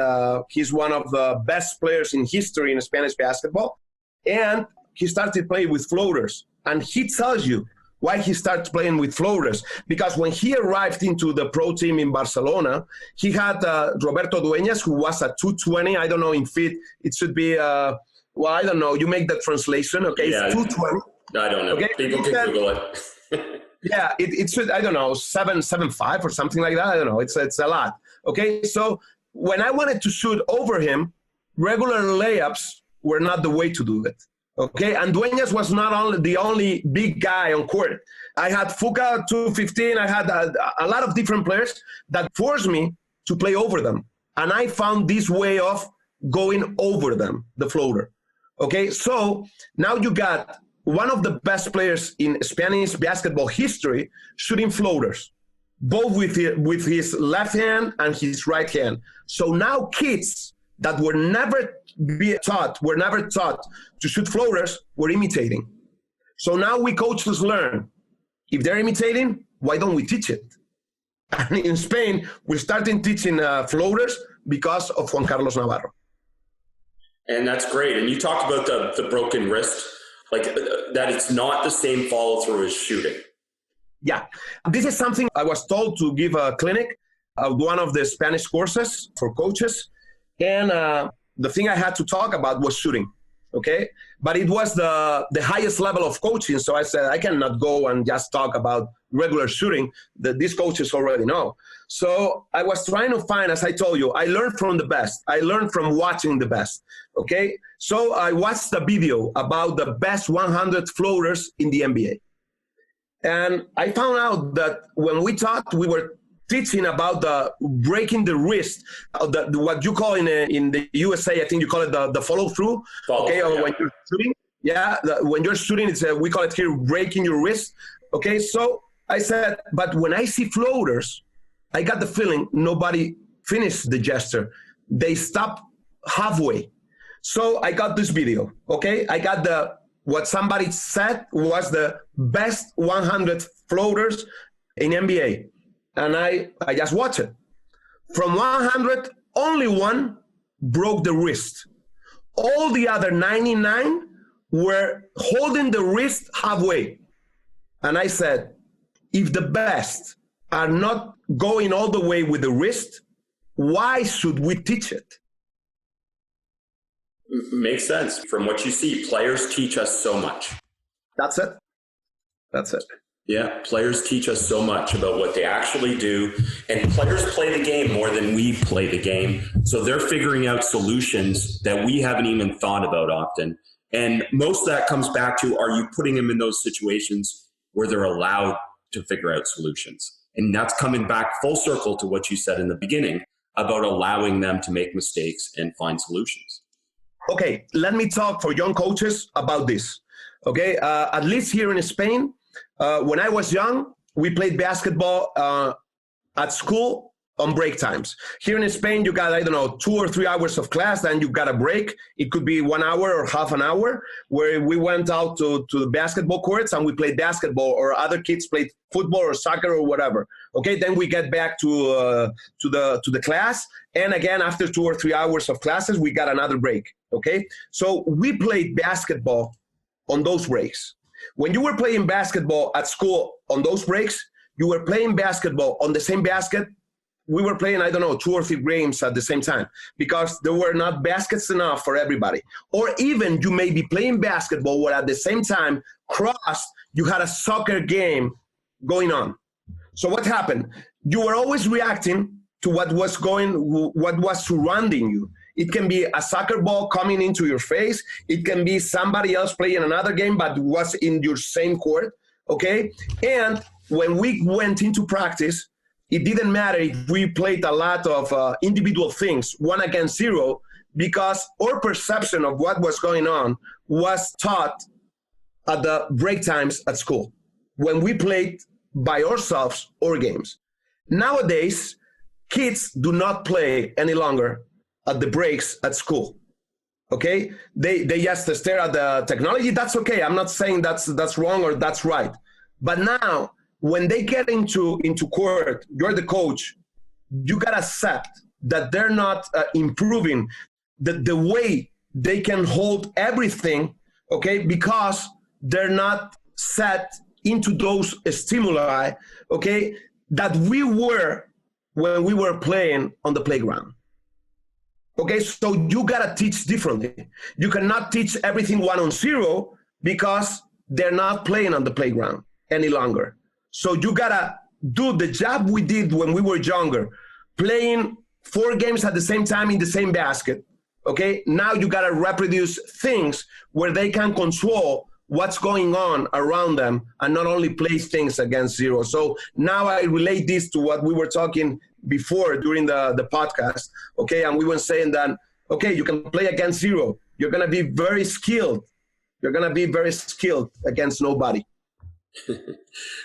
He's one of the best players in history in Spanish basketball. And he started playing with floaters. And he tells you why he started playing with floaters. Because when he arrived into the pro team in Barcelona, he had Roberto Dueñas, who was a 220. I don't know in feet. It should be, well, I don't know. You make the translation, okay? Yeah, it's 220. I don't know. Okay? People can Google it. Yeah, it should, I don't know, 7.75 or something like that. I don't know. It's a lot. Okay, so when I wanted to shoot over him, regular layups were not the way to do it. Okay, and Dueñas was not the only big guy on court. I had Fuca 215. I had a lot of different players that forced me to play over them. And I found this way of going over them, the floater. Okay, so now you got one of the best players in Spanish basketball history shooting floaters, both with his left hand and his right hand. So now kids that were never taught to shoot floaters were imitating. So now we coaches learn, if they're imitating, why don't we teach it? And in Spain, we're starting teaching floaters because of Juan Carlos Navarro. And that's great. And you talked about the broken wrist, like that it's not the same follow through as shooting. Yeah, this is something I was told to give a clinic, one of the Spanish courses for coaches. And the thing I had to talk about was shooting, okay? But it was the highest level of coaching. So I said, I cannot go and just talk about regular shooting that these coaches already know. So I was trying to find, as I told you, I learned from the best. I learned from watching the best, okay? So I watched a video about the best 100 floaters in the NBA. And I found out that when we taught, we were teaching about the breaking the wrist, what you call in the USA, I think you call it the follow through. Okay, or when you're shooting, when you're shooting, we call it here breaking your wrist. Okay, so I said, but when I see floaters, I got the feeling nobody finished the gesture. They stopped halfway. So I got this video. Okay, I got what somebody said was the best 100 floaters in NBA. And I just watched it. From 100, only one broke the wrist. All the other 99 were holding the wrist halfway. And I said, if the best are not going all the way with the wrist, why should we teach it? Makes sense. From what you see, players teach us so much. That's it. That's it. Yeah, players teach us so much about what they actually do, and players play the game more than we play the game. So they're figuring out solutions that we haven't even thought about often. And most of that comes back to, are you putting them in those situations where they're allowed to figure out solutions? And that's coming back full circle to what you said in the beginning about allowing them to make mistakes and find solutions. Okay, let me talk for young coaches about this. Okay, at least here in Spain, when I was young, we played basketball at school on break times. Here in Spain, you got, 2 or 3 hours of class, then you got a break. It could be 1 hour or half an hour where we went out to the basketball courts and we played basketball, or other kids played football or soccer or whatever. Okay, then we get back to the class. And again, after 2 or 3 hours of classes, we got another break. Okay, so we played basketball on those breaks. When you were playing basketball at school on those breaks, you were playing basketball on the same basket. We were playing, 2 or 3 games at the same time because there were not baskets enough for everybody. Or even you may be playing basketball where at the same time, you had a soccer game going on. So what happened? You were always reacting to what was surrounding you. It can be a soccer ball coming into your face. It can be somebody else playing another game but was in your same court, okay? And when we went into practice, it didn't matter if we played a lot of individual things, 1 against 0, because our perception of what was going on was taught at the break times at school when we played by ourselves our games. Nowadays, kids do not play any longer at the breaks at school. Okay, they just stare at the technology. That's okay. I'm not saying that's wrong or that's right. But now, when they get into court, you're the coach. You gotta accept that they're not improving the way they can hold everything. Okay, because they're not set into those stimuli. Okay, that we were when we were playing on the playground. Okay, so you gotta teach differently. You cannot teach everything 1-on-0 because they're not playing on the playground any longer. So you gotta do the job we did when we were younger, playing 4 games at the same time in the same basket. Okay, now you gotta reproduce things where they can control what's going on around them and not only play things against 0. So now I relate this to what we were talking before during the podcast, okay? And we were saying that, okay, you can play against 0. You're going to be very skilled. You're going to be very skilled against nobody.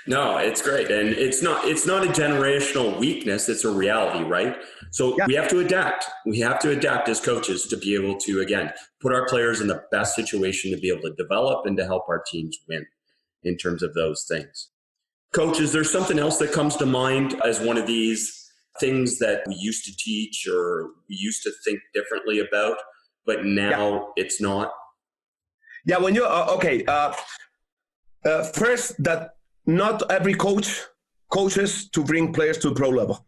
No, it's great. And it's not a generational weakness. It's a reality, right? So we have to adapt. We have to adapt as coaches to be able to, again, put our players in the best situation to be able to develop and to help our teams win in terms of those things. Coach, is there something else that comes to mind as one of these things that we used to teach or we used to think differently about, but now it's not? Yeah, when you, first, that not every coach coaches to bring players to the pro level.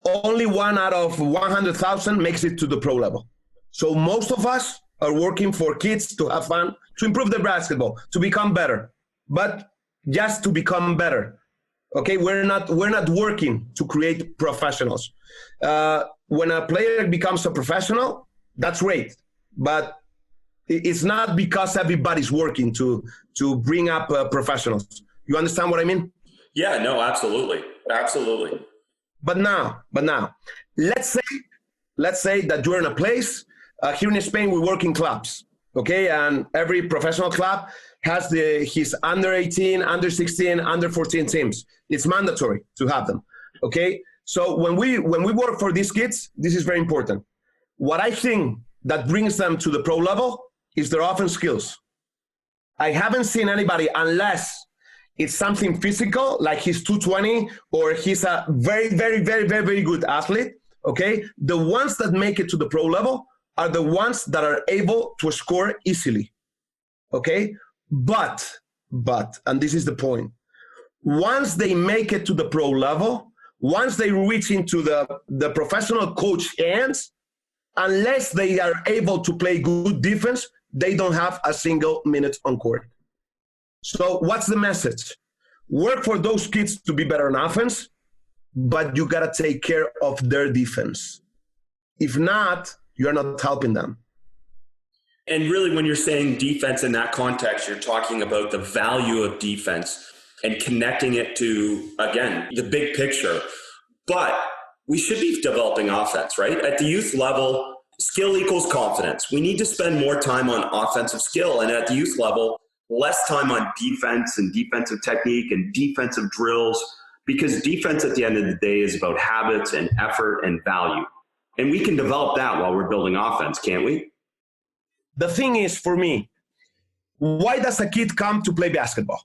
Only 1 out of 100,000 makes it to the pro level. So most of us are working for kids to have fun, to improve their basketball, to become better, but just to become better. Okay, we're not working to create professionals. When a player becomes a professional, that's great, but it's not because everybody's working to bring up professionals. You understand what I mean? Yeah, no, absolutely. But now, let's say that you're in a place, here in Spain, we work in clubs, okay? And every professional club has his under 18, under 16, under 14 teams. It's mandatory to have them, okay? So when we work for these kids, this is very important. What I think that brings them to the pro level is their offense skills. I haven't seen anybody, unless it's something physical, like he's 220 or he's a very, very, very, very, very good athlete, okay? The ones that make it to the pro level are the ones that are able to score easily, okay? But, and this is the point, once they make it to the pro level, once they reach into the professional coach hands, unless they are able to play good defense, they don't have a single minute on court. So what's the message? Work for those kids to be better in offense, but you got to take care of their defense. If not, you're not helping them. And really, when you're saying defense in that context, you're talking about the value of defense and connecting it to, again, the big picture. But we should be developing offense, right? At the youth level, skill equals confidence. We need to spend more time on offensive skill. And at the youth level, less time on defense and defensive technique and defensive drills, because defense at the end of the day is about habits and effort and value. And we can develop that while we're building offense, can't we? The thing is, for me, why does a kid come to play basketball?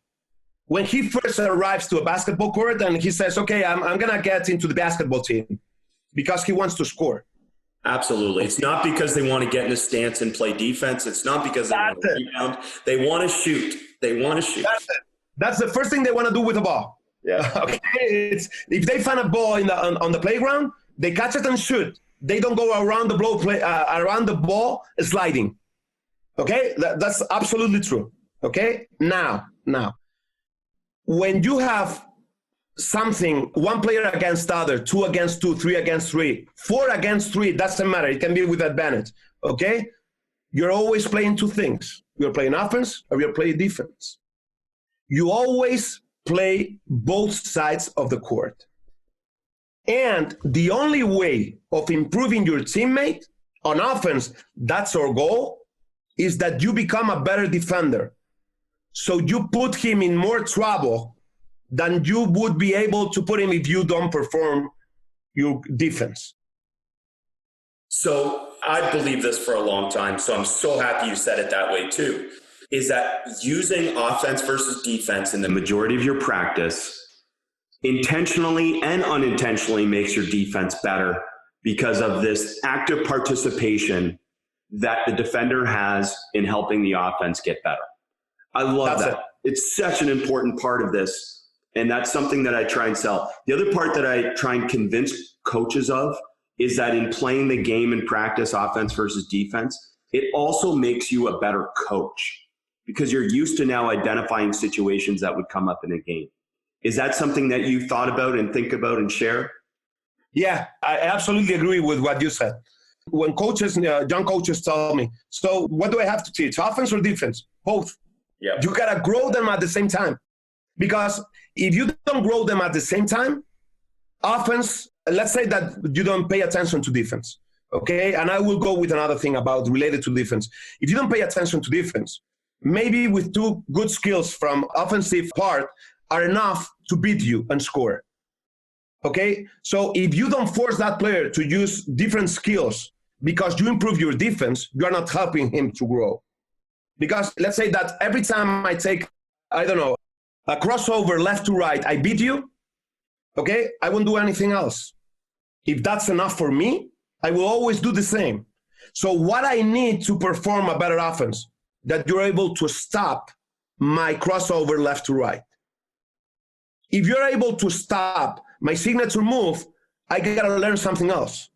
When he first arrives to a basketball court and he says, okay, I'm going to get into the basketball team, because he wants to score. Absolutely. It's not because they want to get in a stance and play defense. It's not because they want to rebound. They want to shoot. That's the first thing they want to do with the ball. Yeah. Okay. If they find a ball on the playground, they catch it and shoot. They don't go around the ball sliding. Okay, that's absolutely true. Okay, now, when you have something, one player against the other, 2 against 2, 3 against 3, 4 against 3, doesn't matter. It can be with advantage. Okay, you're always playing 2 things. You're playing offense or you're playing defense. You always play both sides of the court. And the only way of improving your teammate on offense, that's our goal, is that you become a better defender. So you put him in more trouble than you would be able to put him if you don't perform your defense. So I believe this for a long time, so I'm so happy you said it that way too, is that using offense versus defense in the majority of your practice intentionally and unintentionally makes your defense better because of this active participation that the defender has in helping the offense get better. I love that. It's such an important part of this, and that's something that I try and sell. The other part that I try and convince coaches of is that in playing the game in practice, offense versus defense, it also makes you a better coach because you're used to now identifying situations that would come up in a game. Is that something that you thought about and think about and share? Yeah, I absolutely agree with what you said. When coaches, young coaches tell me, so what do I have to teach, offense or defense? Both. Yeah. You got to grow them at the same time. Because if you don't grow them at the same time, offense, let's say that you don't pay attention to defense, okay? And I will go with another thing about related to defense. If you don't pay attention to defense, maybe with two good skills from offensive part are enough to beat you and score, okay? So if you don't force that player to use different skills because you improve your defense, you are not helping him to grow. Because let's say that every time I take, I don't know, a crossover left to right, I beat you, okay? I won't do anything else. If that's enough for me, I will always do the same. So what I need to perform a better offense, that you're able to stop my crossover left to right. If you're able to stop my signature move, I gotta learn something else.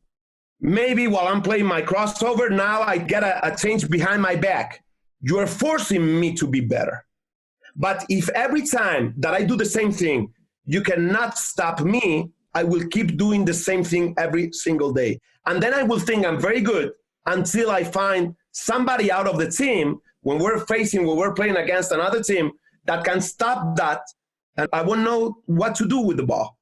Maybe while I'm playing my crossover, now I get a change behind my back. You're forcing me to be better. But if every time that I do the same thing, you cannot stop me, I will keep doing the same thing every single day. And then I will think I'm very good until I find somebody out of the team when we're playing against another team that can stop that, and I won't know what to do with the ball.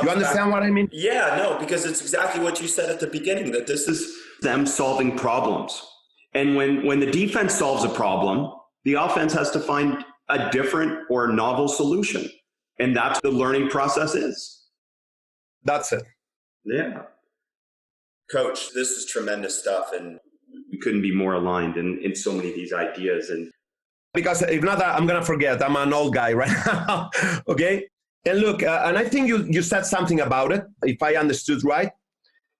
You understand what I mean? Yeah, no, because it's exactly what you said at the beginning, that this is them solving problems. And when the defense solves a problem, the offense has to find a different or novel solution. And that's what the learning process is. That's it. Yeah. Coach, this is tremendous stuff. And we couldn't be more aligned in so many of these ideas. And because if not, I'm going to forget. I'm an old guy right now. Okay. And look, and I think you said something about it, if I understood right.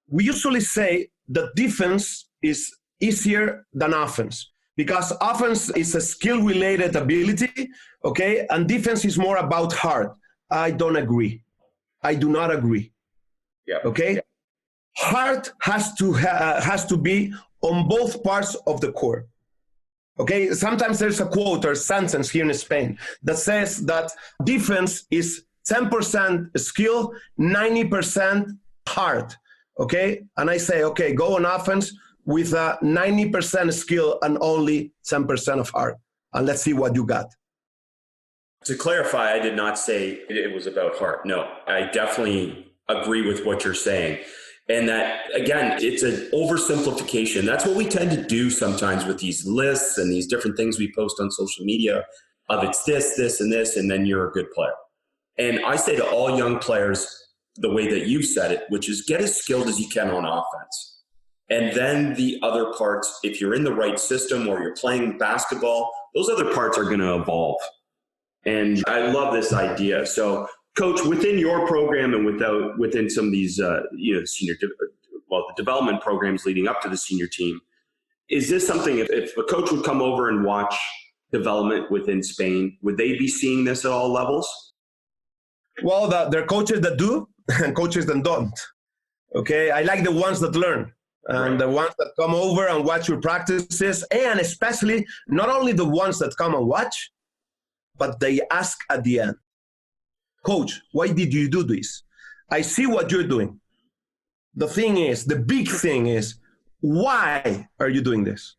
We usually say that defense is easier than offense because offense is a skill-related ability, okay? And defense is more about heart. I don't agree. I do not agree. Yeah. Okay? Yeah. Heart has to be on both parts of the court. Okay? Sometimes there's a quote or sentence here in Spain that says that defense is 10% skill, 90% heart. Okay? And I say, okay, go on offense with a 90% skill and only 10% of heart. And let's see what you got. To clarify, I did not say it was about heart. No, I definitely agree with what you're saying. And that, again, it's an oversimplification. That's what we tend to do sometimes with these lists and these different things we post on social media of it's this, this, and this, and then you're a good player. And I say to all young players, the way that you've said it, which is get as skilled as you can on offense. And then the other parts, if you're in the right system or you're playing basketball, those other parts are going to evolve. And I love this idea. So, Coach, within your program and within some of these, the development programs leading up to the senior team, is this something, if a coach would come over and watch development within Spain, would they be seeing this at all levels? Well, there are coaches that do and coaches that don't. Okay, I like the ones that learn. And the ones that come over and watch your practices, and especially not only the ones that come and watch, but they ask at the end, Coach, why did you do this? I see what you're doing. The big thing is, why are you doing this?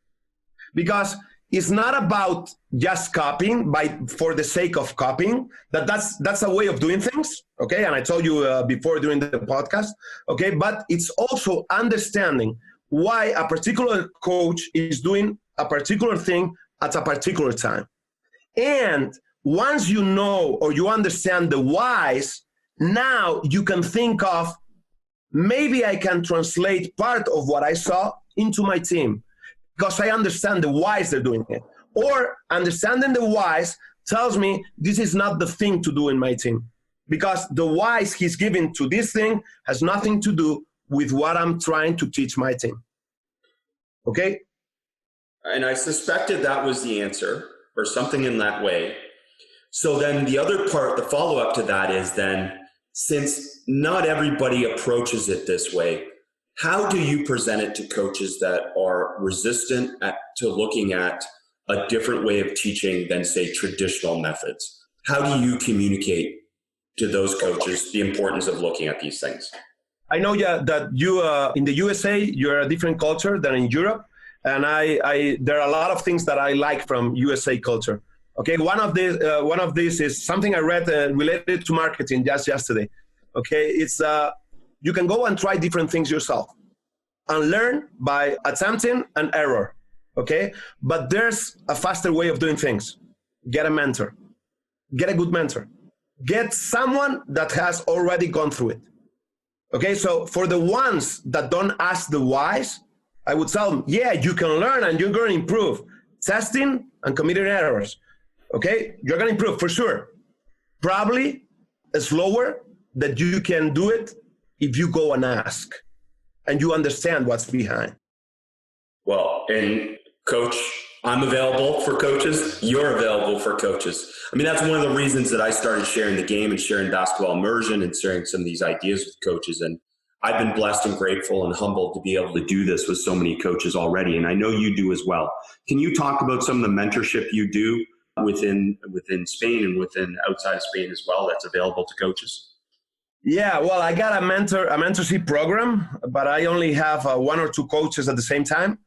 Because it's not about just copying for the sake of copying. That's a way of doing things, okay? And I told you before during the podcast, okay? But it's also understanding why a particular coach is doing a particular thing at a particular time. And once you know or you understand the whys, now you can think of maybe I can translate part of what I saw into my team because I understand the whys they're doing it. Or understanding the whys tells me this is not the thing to do in my team because the whys he's giving to this thing has nothing to do with what I'm trying to teach my team. Okay? And I suspected that was the answer or something in that way. So then the other part, the follow-up to that is then, since not everybody approaches it this way, how do you present it to coaches that are resistant to looking at a different way of teaching than, say, traditional methods? How do you communicate to those coaches the importance of looking at these things? I know that you, in the USA, you're a different culture than in Europe. And there are a lot of things that I like from USA culture. Okay, one of these is something I read related to marketing just yesterday. Okay, it's you can go and try different things yourself and learn by attempting and error. Okay, but there's a faster way of doing things. Get a mentor, get a good mentor, get someone that has already gone through it. Okay, so for the ones that don't ask the whys, I would tell them, yeah, you can learn and you're going to improve. Testing and committing errors. Okay, you're going to improve for sure. Probably slower that you can do it if you go and ask and you understand what's behind. Well, and coach, I'm available for coaches. You're available for coaches. I mean, that's one of the reasons that I started sharing the game and sharing basketball immersion and sharing some of these ideas with coaches. And I've been blessed and grateful and humbled to be able to do this with so many coaches already. And I know you do as well. Can you talk about some of the mentorship you do within Spain and within outside of Spain as well that's available to coaches? Yeah, well, I got a mentorship program, but I only have one or two coaches at the same time.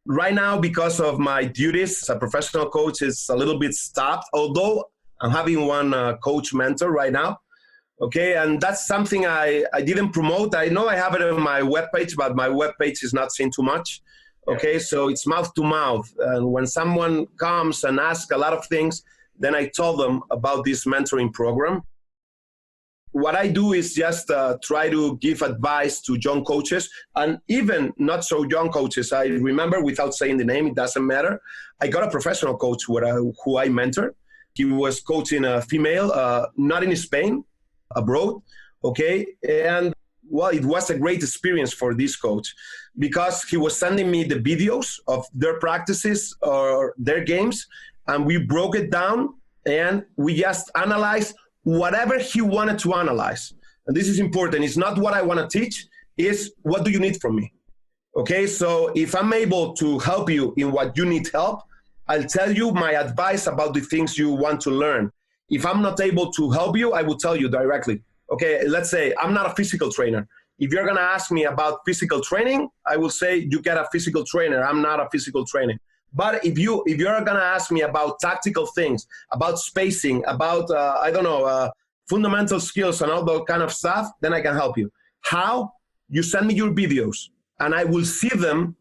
Right now, because of my duties as a professional coach, it's a little bit stopped, although I'm having one coach mentor right now. Okay, and that's something I didn't promote. I know I have it on my webpage, but my webpage is not seen too much. Okay, so it's mouth to mouth. And when someone comes and asks a lot of things, then I tell them about this mentoring program. What I do is just try to give advice to young coaches and even not so young coaches. I remember, without saying the name, it doesn't matter. I got a professional coach who I mentored. He was coaching a female, not in Spain, abroad. Okay, and well, it was a great experience for this coach because he was sending me the videos of their practices or their games, and we broke it down and we just analyzed whatever he wanted to analyze. And this is important. It's not what I want to teach, it's what do you need from me? Okay, so if I'm able to help you in what you need help, I'll tell you my advice about the things you want to learn. If I'm not able to help you, I will tell you directly. Okay, let's say I'm not a physical trainer. If you're going to ask me about physical training, I will say you get a physical trainer. I'm not a physical trainer. But if you're going to ask me about tactical things, about spacing, about, fundamental skills and all that kind of stuff, then I can help you. How? You send me your videos and I will see them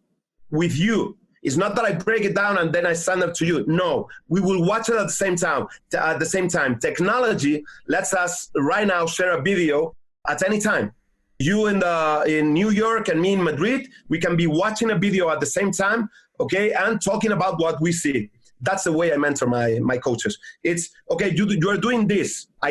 with you. It's not that I break it down and then I send them to you. No, we will watch it at the same time. Technology lets us right now share a video at any time. You in New York and me in Madrid, we can be watching a video at the same time, okay, and talking about what we see. That's the way I mentor my coaches. It's, okay, you're doing this. I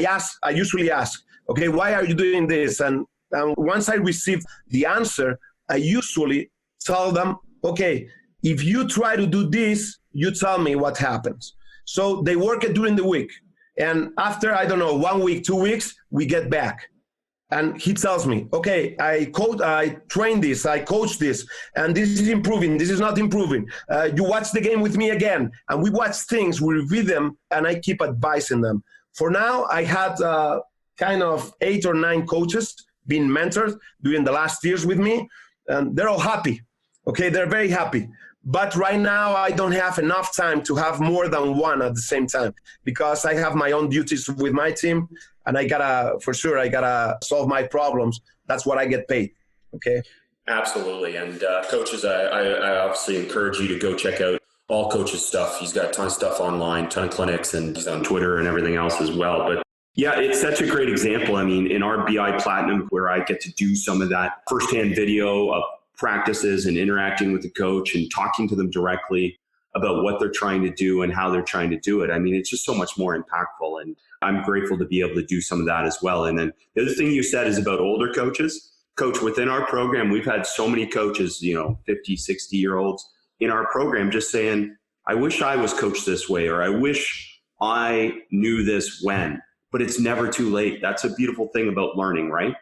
usually ask, okay, why are you doing this? And once I receive the answer, I usually tell them, okay, if you try to do this, you tell me what happens. So they work it during the week. And after, 1 week, 2 weeks, we get back. And he tells me, okay, I train this, I coach this, and this is improving, this is not improving. You watch the game with me again, and we watch things, we review them, and I keep advising them. For now, I had kind of 8 or 9 coaches being mentored during the last years with me, and they're all happy. Okay, they're very happy. But right now, I don't have enough time to have more than one at the same time because I have my own duties with my team, and I gotta solve my problems. That's what I get paid. Okay. Absolutely. And coaches, I obviously encourage you to go check out all coaches' stuff. He's got a ton of stuff online, ton of clinics, and he's on Twitter and everything else as well. But Yeah, it's such a great example. I mean, in our BI Platinum, where I get to do some of that firsthand video of practices and interacting with the coach and talking to them directly about what they're trying to do and how they're trying to do it. I mean, it's just so much more impactful, and I'm grateful to be able to do some of that as well. And then the other thing you said is about older coaches. Coach, within our program, we've had so many coaches, 50, 60-year-olds in our program just saying, I wish I was coached this way, or I wish I knew this when. But it's never too late. That's a beautiful thing about learning, right?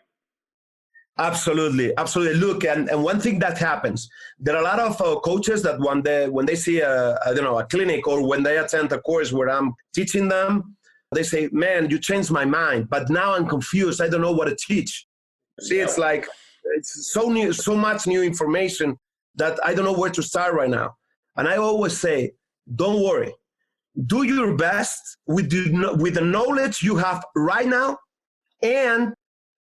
Absolutely. Absolutely. Look, and one thing that happens, there are a lot of coaches that when they see a clinic, or when they attend a course where I'm teaching them, they say, man, you changed my mind, but now I'm confused. I don't know what to teach. See, it's like, it's so new, so much new information that I don't know where to start right now. And I always say, don't worry. Do your best with the knowledge you have right now, and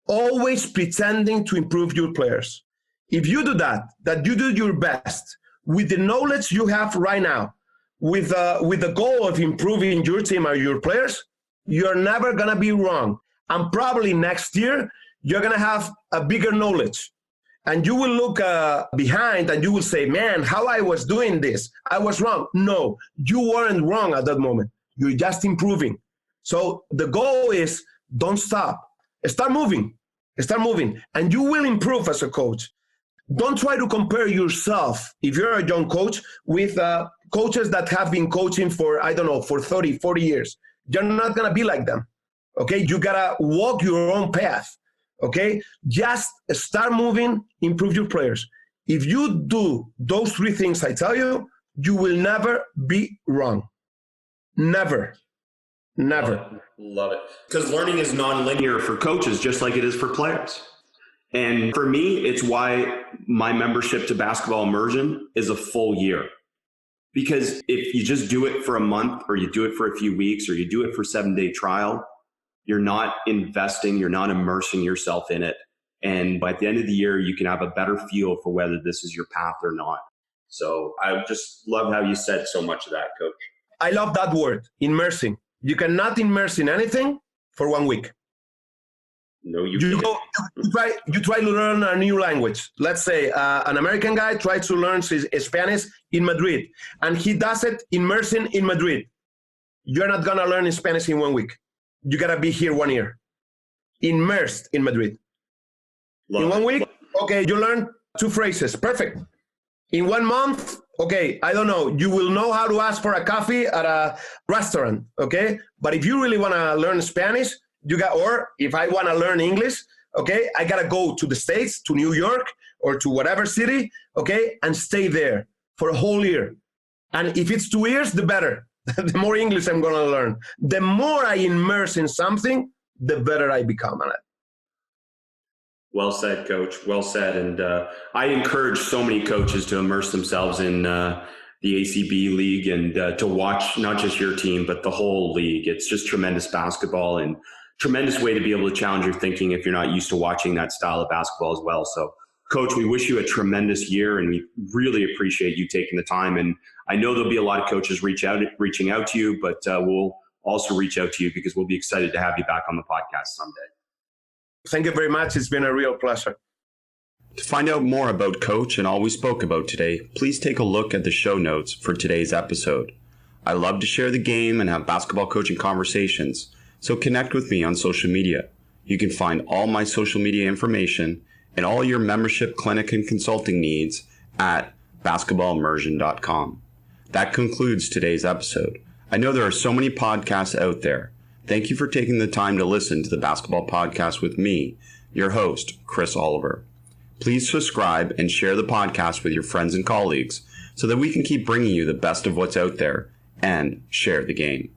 always pretending to improve your players. If you do that you do your best with the knowledge you have right now, with the goal of improving your team or your players, you're never going to be wrong. And probably next year, you're going to have a bigger knowledge. And you will look behind and you will say, man, how I was doing this, I was wrong. No, you weren't wrong at that moment. You're just improving. So the goal is, don't stop. Start moving. And you will improve as a coach. Don't try to compare yourself, if you're a young coach, with coaches that have been coaching for 30, 40 years. You're not going to be like them. Okay? You got to walk your own path. Okay, just start moving, improve your players. If you do those three things I tell you, you will never be wrong. Never. Love it. Because learning is non-linear for coaches, just like it is for players. And for me, it's why my membership to Basketball Immersion is a full year. Because if you just do it for a month, or you do it for a few weeks, or you do it for a 7-day trial, you're not investing, you're not immersing yourself in it. And by the end of the year, you can have a better feel for whether this is your path or not. So I just love how you said so much of that, Coach. I love that word, immersing. You cannot immerse in anything for 1 week. No, you can't. You try to learn a new language. Let's say an American guy tries to learn Spanish in Madrid, and he does it immersing in Madrid. You're not going to learn Spanish in 1 week. You got to be here 1 year, immersed in Madrid. In 1 week, okay, you learn 2 phrases. Perfect. In 1 month, okay, I don't know. You will know how to ask for a coffee at a restaurant, okay? But if you really want to learn Spanish, or if I want to learn English, okay, I got to go to the States, to New York, or to whatever city, okay, and stay there for a whole year. And if it's 2 years, the better. The more English I'm going to learn. The more I immerse in something, the better I become at it. Well said, Coach. Well said. And I encourage so many coaches to immerse themselves in the ACB league, and to watch not just your team, but the whole league. It's just tremendous basketball, and tremendous way to be able to challenge your thinking if you're not used to watching that style of basketball as well. So, Coach, we wish you a tremendous year, and we really appreciate you taking the time. And I know there'll be a lot of coaches reaching out to you, but we'll also reach out to you because we'll be excited to have you back on the podcast someday. Thank you very much. It's been a real pleasure. To find out more about Coach and all we spoke about today, please take a look at the show notes for today's episode. I love to share the game and have basketball coaching conversations, so connect with me on social media. You can find all my social media information and all your membership, clinic, and consulting needs at basketballimmersion.com. That concludes today's episode. I know there are so many podcasts out there. Thank you for taking the time to listen to the Basketball Podcast with me, your host, Chris Oliver. Please subscribe and share the podcast with your friends and colleagues so that we can keep bringing you the best of what's out there and share the game.